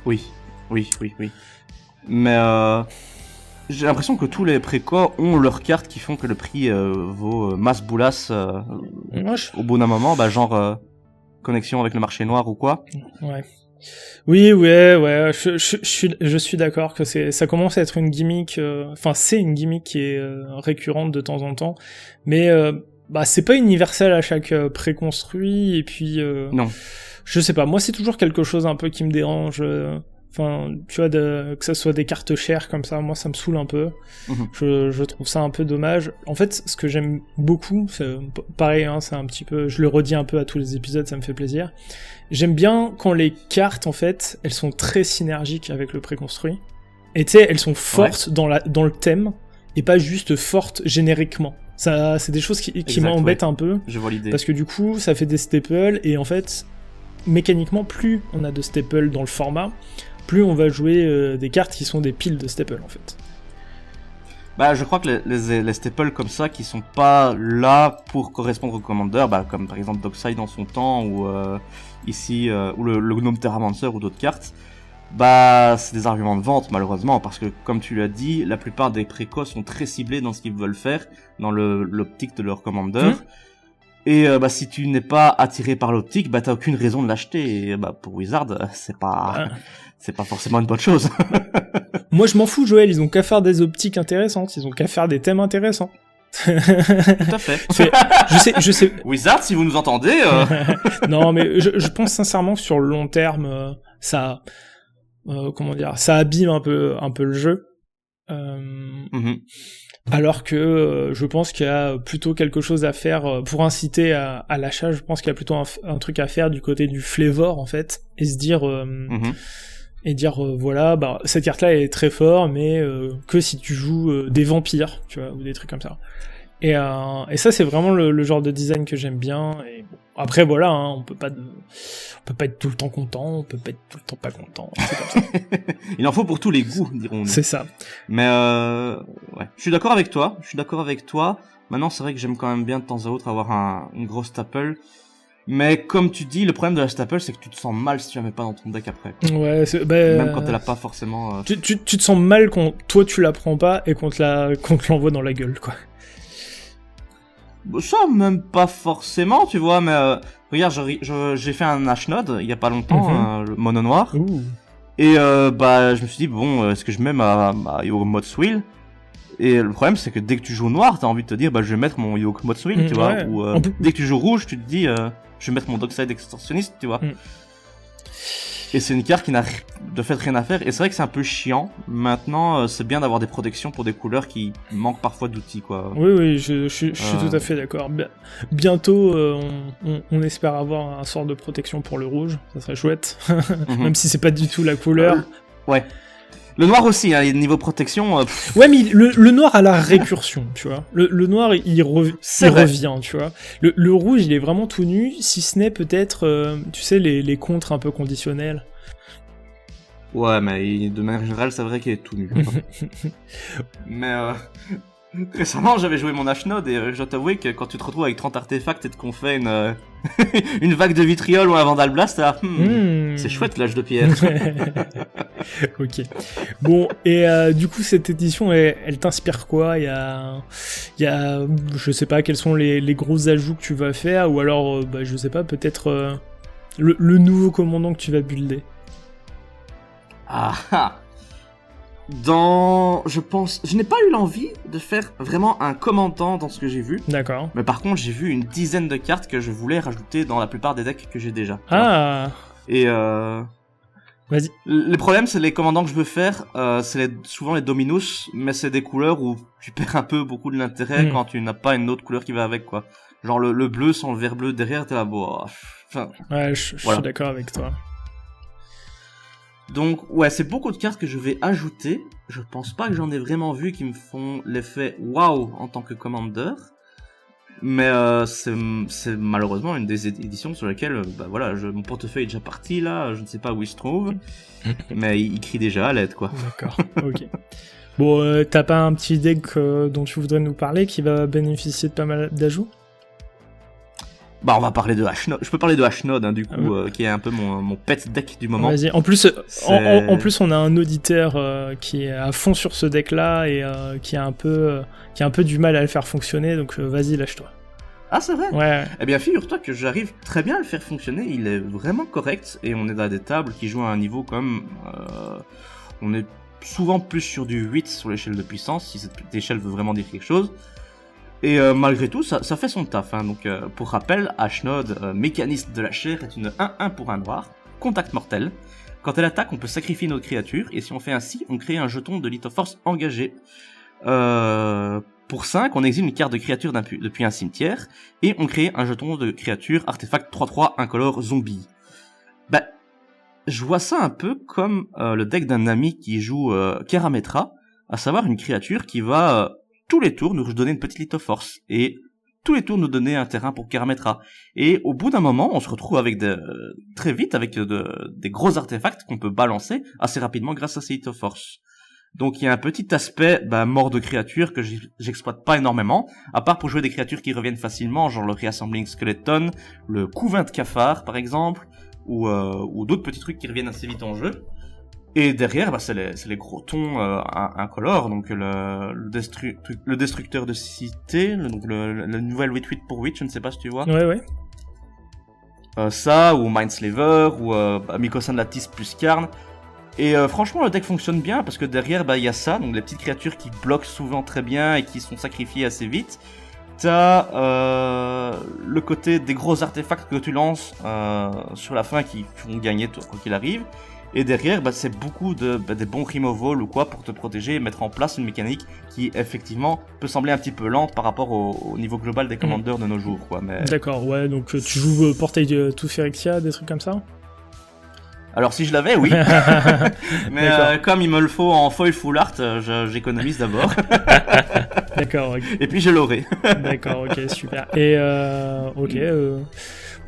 Oui. Mais j'ai l'impression que tous les précos ont leurs cartes qui font que le prix vaut masse boulasse au bout d'un moment, genre connexion avec le marché noir ou quoi. Ouais. Oui, je suis d'accord que ça commence à être une gimmick, c'est une gimmick qui est récurrente de temps en temps, mais c'est pas universel à chaque préconstruit, et puis non. Je sais pas, moi c'est toujours quelque chose un peu qui me dérange. Enfin, tu vois, que ça soit des cartes chères comme ça, moi ça me saoule un peu. Je trouve ça un peu dommage. En fait, ce que j'aime beaucoup, c'est pareil, hein, c'est un petit peu, je le redis un peu à tous les épisodes, ça me fait plaisir. J'aime bien quand les cartes, en fait, elles sont très synergiques avec le préconstruit. Et tu sais, elles sont fortes dans le thème, et pas juste fortes génériquement. Ça, c'est des choses qui m'embêtent un peu. Je vois l'idée. Parce que du coup, ça fait des staples, et en fait, mécaniquement, plus on a de staples dans le format, plus on va jouer des cartes qui sont des piles de staples, en fait. Je crois que les staples comme ça, qui sont pas là pour correspondre au commander, comme par exemple Dockside dans son temps, ou ici, ou le Gnome Terramancer ou d'autres cartes, c'est des arguments de vente, malheureusement, parce que, comme tu l'as dit, la plupart des précos sont très ciblés dans ce qu'ils veulent faire, dans l'optique de leur commander. Et si tu n'es pas attiré par l'optique, t'as aucune raison de l'acheter. Et pour Wizard, c'est pas forcément une bonne chose. Moi je m'en fous, Joël, ils ont qu'à faire des optiques intéressantes, ils ont qu'à faire des thèmes intéressants. Tout à fait. Je sais. Wizard, si vous nous entendez. Non, mais je pense sincèrement que sur le long terme, ça abîme un peu le jeu. Alors que je pense qu'il y a plutôt quelque chose à faire pour inciter à l'achat. Je pense qu'il y a plutôt un truc à faire du côté du flavor, en fait, et se dire voilà, cette carte là elle est très forte, mais que si tu joues des vampires, tu vois, ou des trucs comme ça. Et ça c'est vraiment le genre de design que j'aime bien. Et bon, après voilà, hein, on peut pas être tout le temps content, on peut pas être tout le temps pas content, c'est comme ça. Il en faut pour tous les goûts, dirons-nous. C'est ça. Mais ouais, je suis d'accord avec toi. Maintenant, c'est vrai que j'aime quand même bien de temps à autre avoir une grosse staple. Mais comme tu dis, le problème de la staple, c'est que tu te sens mal si tu la mets pas dans ton deck après. Ouais, même quand elle a pas forcément. Tu te sens mal quand toi tu la prends pas et qu'on te l'envoie dans la gueule, quoi. Ça, même pas forcément, tu vois, mais regarde, j'ai fait un Ashnod il y a pas longtemps, le mono noir. Et bah je me suis dit bon, est-ce que je mets ma Yoke Mode Swill? Et le problème c'est que dès que tu joues noir, t'as envie de te dire bah je vais mettre mon Yoke Mode Swill, tu vois, ou dès que tu joues rouge, tu te dis je vais mettre mon Dockside Extortionniste, tu vois. Et c'est une carte qui n'a de fait rien à faire, et c'est vrai que c'est un peu chiant. Maintenant, c'est bien d'avoir des protections pour des couleurs qui manquent parfois d'outils, quoi. Oui, je suis tout à fait d'accord. Bientôt, on espère avoir un sort de protection pour le rouge, ça serait chouette, même si c'est pas du tout la couleur. Ouais. Le noir aussi, hein, niveau protection... Ouais, mais le noir a la récursion, tu vois. Le noir, il revient, tu vois. Le rouge, il est vraiment tout nu, si ce n'est peut-être, tu sais, les contres un peu conditionnels. Ouais, mais de manière générale, c'est vrai qu'il est tout nu. Mais récemment, j'avais joué mon Ashnod et je dois t'avouer que quand tu te retrouves avec 30 artefacts et qu'on fait une vague de vitriol ou un Vandal Blast, c'est chouette l'âge de pierre. Ok. Bon, et du coup, cette édition, elle t'inspire quoi? Il y a, je sais pas, quels sont les gros ajouts que tu vas faire, ou alors, je sais pas, peut-être le nouveau commandant que tu vas builder. Je n'ai pas eu l'envie de faire vraiment un commandant dans ce que j'ai vu. D'accord. Mais par contre, j'ai vu une dizaine de cartes que je voulais rajouter dans la plupart des decks que j'ai déjà. Et vas-y. Le problème, c'est les commandants que je veux faire, c'est souvent les Dominus, mais c'est des couleurs où tu perds un peu beaucoup de l'intérêt quand tu n'as pas une autre couleur qui va avec, quoi. Genre le bleu sans le vert bleu derrière, t'es là, ouais, je suis d'accord avec toi. Donc, ouais, c'est beaucoup de cartes que je vais ajouter. Je pense pas que j'en ai vraiment vu qui me font l'effet waouh en tant que commander. Mais c'est malheureusement une des éditions sur lesquelles, mon portefeuille est déjà parti là, je ne sais pas où il se trouve. Mais il crie déjà à l'aide, quoi. D'accord, ok. Bon, t'as pas un petit deck dont tu voudrais nous parler qui va bénéficier de pas mal d'ajouts? Bah, on va parler de Ashnod. Je peux parler de Ashnod, hein, du coup, qui est un peu mon pet deck du moment. Vas-y. En plus, on a un auditeur qui est à fond sur ce deck-là et qui a un peu du mal à le faire fonctionner. Donc, vas-y, lâche-toi. Ah, c'est vrai? Ouais. Eh bien, figure-toi que j'arrive très bien à le faire fonctionner. Il est vraiment correct et on est dans des tables qui jouent à un niveau comme on est souvent plus sur du 8 sur l'échelle de puissance, si cette échelle veut vraiment dire quelque chose. Et malgré tout, ça fait son taf. Hein. Donc, pour rappel, Ashnod, mécaniste de la chair, est une 1-1 pour un noir, contact mortel. Quand elle attaque, on peut sacrifier notre créature, et si on fait ainsi, on crée un jeton de Lithoforce engagé. Pour 5, on exile une carte de créature depuis un cimetière, et on crée un jeton de créature artefact 3-3 incolore zombie. Bah, je vois ça un peu comme le deck d'un ami qui joue Kerametra, à savoir une créature qui va... tous les tours nous donner une petite Lithoforce et tous les tours nous donner un terrain pour Kerametra. Et au bout d'un moment, on se retrouve avec très vite avec des gros artefacts qu'on peut balancer assez rapidement grâce à ces Lithoforces. Donc il y a un petit aspect mort de créatures que j'exploite pas énormément, à part pour jouer des créatures qui reviennent facilement, genre le Reassembling Skeleton, le Couvain de Cafard par exemple, ou d'autres petits trucs qui reviennent assez vite en jeu. Et derrière, c'est les gros tons incolores, donc le destructeur de cité, le nouvel 8-8 pour 8, je ne sais pas si tu vois. Ouais. Ça, ou Mindslaver, ou Mykosan Lattice plus Karn. Et franchement, le deck fonctionne bien, parce que derrière, il y a ça, donc les petites créatures qui bloquent souvent très bien et qui sont sacrifiées assez vite. T'as le côté des gros artefacts que tu lances sur la fin qui font gagner quoi qu'il arrive. Et derrière, c'est beaucoup des bons removal ou quoi pour te protéger et mettre en place une mécanique qui, effectivement, peut sembler un petit peu lente par rapport au niveau global des commandeurs de nos jours, quoi. Mais... D'accord, ouais, donc tu joues Portail de Phyrexia, des trucs comme ça? Alors, si je l'avais, oui. Mais comme il me le faut en foil full art, j'économise d'abord. D'accord, ok. Et puis je l'aurai. D'accord, ok, super. Et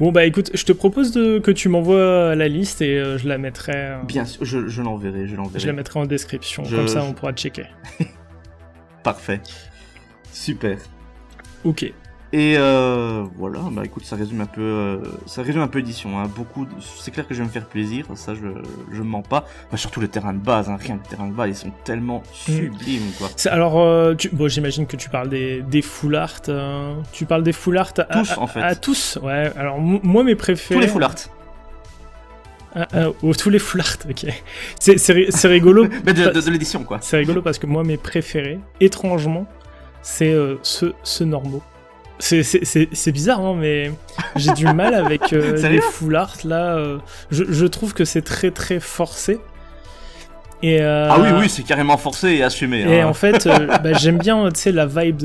bon, écoute, je te propose que tu m'envoies la liste et je la mettrai... Bien sûr, je l'enverrai. Je la mettrai en description, comme ça on pourra checker. Parfait. Super. Ok. Et voilà, écoute, ça résume un peu l'édition. Hein. C'est clair que je vais me faire plaisir, ça je mens pas. Surtout les terrains de base, hein. Rien que les terrains de base, ils sont tellement sublimes, quoi. Alors, j'imagine que tu parles des full art. Tu parles des full art tous, en fait. À tous, ouais. Alors moi mes préférés. Tous les full art. tous les foulards, ok. C'est rigolo. Mais de l'édition, quoi. C'est rigolo parce que moi, mes préférés, étrangement, c'est ceux normaux. C'est bizarre, hein, mais j'ai du mal avec les foulards, là. Je trouve que c'est très, très forcé. Et, ah oui, c'est carrément forcé et assumé. Et en fait, j'aime bien, tu sais, la vibe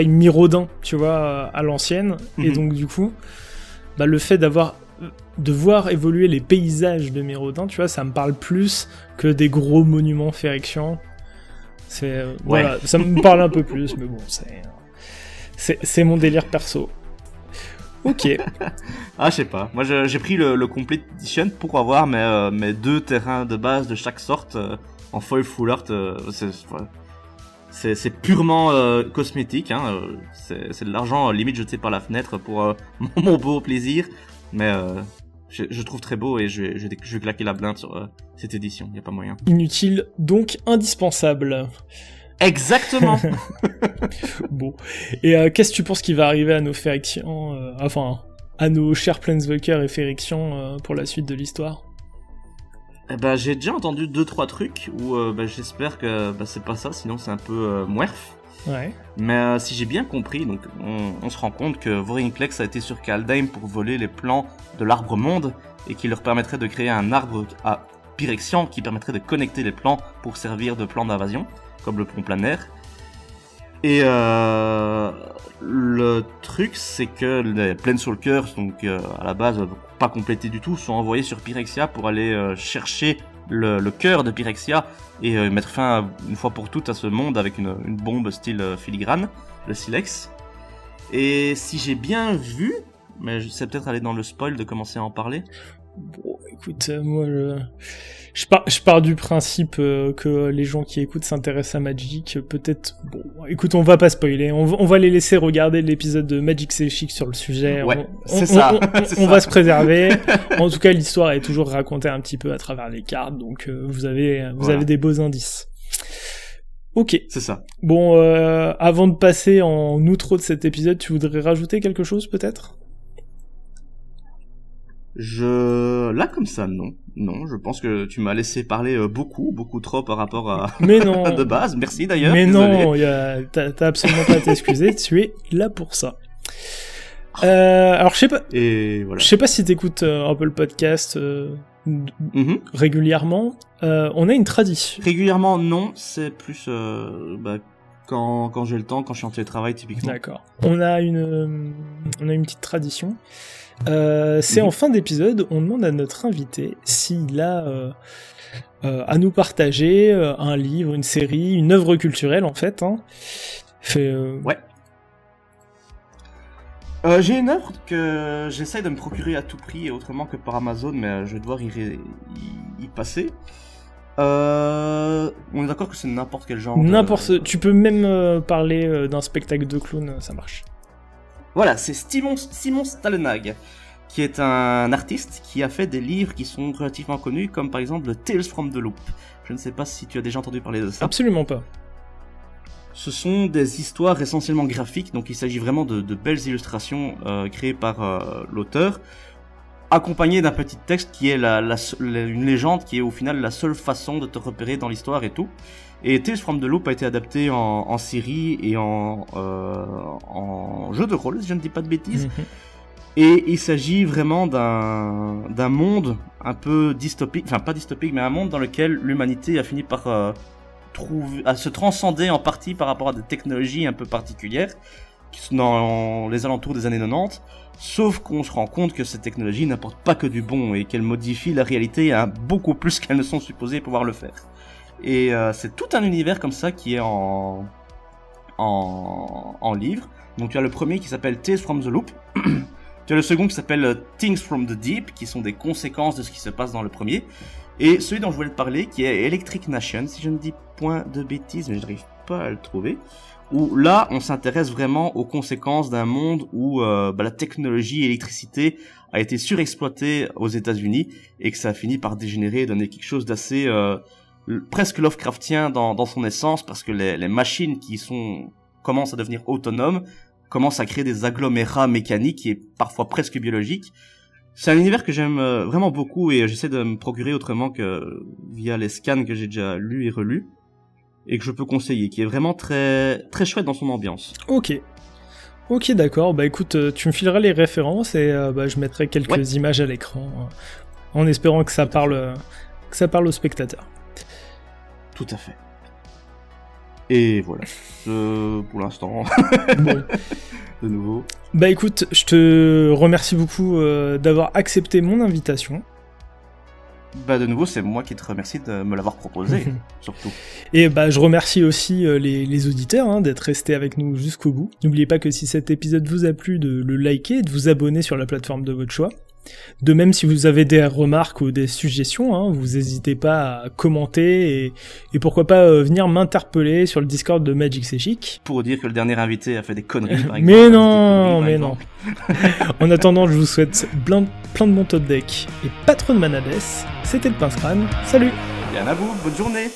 Miraudin, tu vois, à l'ancienne. Et donc, du coup, le fait de voir évoluer les paysages de Miraudin, tu vois, ça me parle plus que des gros monuments férexians. Voilà, ça me parle un peu plus, mais bon, c'est mon délire perso. Ok. Ah, je sais pas. Moi, j'ai pris le Complete Edition pour avoir mes 2 terrains de base de chaque sorte en foil full art. C'est purement cosmétique. Hein, c'est de l'argent limite jeté par la fenêtre pour mon beau plaisir. Mais je trouve très beau et je vais claquer la blinde sur cette édition. Y a pas moyen. Inutile, donc indispensable. Exactement. Bon. Et qu'est-ce que tu penses qui va arriver à nos Phyrexians, à nos chers Planeswalkers et Phyrexians pour la suite de l'histoire? J'ai déjà entendu 2-3 trucs où j'espère que c'est pas ça, sinon c'est un peu mouerf. Ouais. Mais si j'ai bien compris, donc on se rend compte que Vorinclex a été sur Kaldheim pour voler les plans de l'arbre monde et qui leur permettrait de créer un arbre à Phyrexian qui permettrait de connecter les plans pour servir de plan d'invasion, comme le pont planaire. Et le truc, c'est que les Planeswalkers, donc à la base pas complétés du tout, sont envoyés sur Phyrexia pour aller chercher le cœur de Phyrexia et mettre fin une fois pour toutes à ce monde avec une bombe style filigrane, le Silex. Et si j'ai bien vu, mais je sais peut-être aller dans le spoil de commencer à en parler. Bon, écoute, moi je pars du principe que les gens qui écoutent s'intéressent à Magic, peut-être. Bon, écoute, on va pas spoiler, on va les laisser regarder l'épisode de Magic C'est Chic sur le sujet. Ouais, c'est ça. On va se préserver. En tout cas, l'histoire est toujours racontée un petit peu à travers les cartes, donc vous avez des beaux indices. Ok. C'est ça. Bon, avant de passer en outro de cet épisode, tu voudrais rajouter quelque chose peut-être ? Là comme ça, non, je pense que tu m'as laissé parler beaucoup trop par rapport à mais non. de base. Merci d'ailleurs. Mais désolé. Non, t'as absolument pas à t'excuser. Tu es là pour ça. Alors je sais pas. Et voilà. Je sais pas si t'écoutes un peu le podcast régulièrement. On a une tradition. Régulièrement, non. C'est plus quand j'ai le temps, quand je suis en télétravail typiquement. D'accord. On a une petite tradition. C'est en fin d'épisode, on demande à notre invité s'il a à nous partager un livre, une série, une œuvre culturelle en fait. Hein. Ouais. J'ai une œuvre que j'essaye de me procurer à tout prix et autrement que par Amazon, mais je vais devoir y passer. On est d'accord que c'est n'importe quel genre. Tu peux même parler d'un spectacle de clown, ça marche. Voilà, c'est Simon Stallenhag, qui est un artiste qui a fait des livres qui sont relativement connus, comme par exemple Tales from the Loop. Je ne sais pas si tu as déjà entendu parler de ça. Absolument pas. Ce sont des histoires essentiellement graphiques, donc il s'agit vraiment de belles illustrations créées par l'auteur, accompagnées d'un petit texte qui est une légende, qui est au final la seule façon de te repérer dans l'histoire et tout. Et Tales from the Loop a été adapté en série et en jeu de rôle, si je ne dis pas de bêtises. Et il s'agit vraiment d'un monde un peu dystopique, enfin pas dystopique, mais un monde dans lequel l'humanité a fini par à se transcender en partie par rapport à des technologies un peu particulières, qui sont dans les alentours des années 90, sauf qu'on se rend compte que ces technologies n'apportent pas que du bon et qu'elles modifient la réalité à beaucoup plus qu'elles ne sont supposées pouvoir le faire. Et c'est tout un univers comme ça qui est en livre. Donc tu as le premier qui s'appelle Tales from the Loop. Tu as le second qui s'appelle Things from the Deep, qui sont des conséquences de ce qui se passe dans le premier. Et celui dont je voulais te parler, qui est Electric Nation, si je ne dis point de bêtises, mais je n'arrive pas à le trouver. Où là, on s'intéresse vraiment aux conséquences d'un monde où la technologie et l'électricité a été surexploitée aux États-Unis et que ça a fini par dégénérer et donner quelque chose d'assez presque Lovecraftien dans son essence, parce que les machines qui commencent à devenir autonomes, commencent à créer des agglomérats mécaniques et parfois presque biologiques, C'est un univers que j'aime vraiment beaucoup et j'essaie de me procurer autrement que via les scans que j'ai déjà lus et relus et que je peux conseiller, qui est vraiment très très chouette dans son ambiance. Ok, d'accord. Bah écoute, tu me fileras les références et je mettrai quelques images à l'écran, en espérant que ça parle aux spectateurs. Tout à fait. Et voilà. Pour l'instant. Bon. De nouveau. Bah écoute, je te remercie beaucoup d'avoir accepté mon invitation. Bah de nouveau, c'est moi qui te remercie de me l'avoir proposé, surtout. Et bah je remercie aussi les auditeurs d'être restés avec nous jusqu'au bout. N'oubliez pas que si cet épisode vous a plu, de le liker et de vous abonner sur la plateforme de votre choix. De même, si vous avez des remarques ou des suggestions, vous n'hésitez pas à commenter et pourquoi pas venir m'interpeller sur le Discord de Magic C'est Chic. Pour dire que le dernier invité a fait des conneries, par exemple. Mais non. En attendant, je vous souhaite plein de bons top decks et pas trop de manades. C'était le Pince Crâne. Salut. Bien à vous, bonne journée.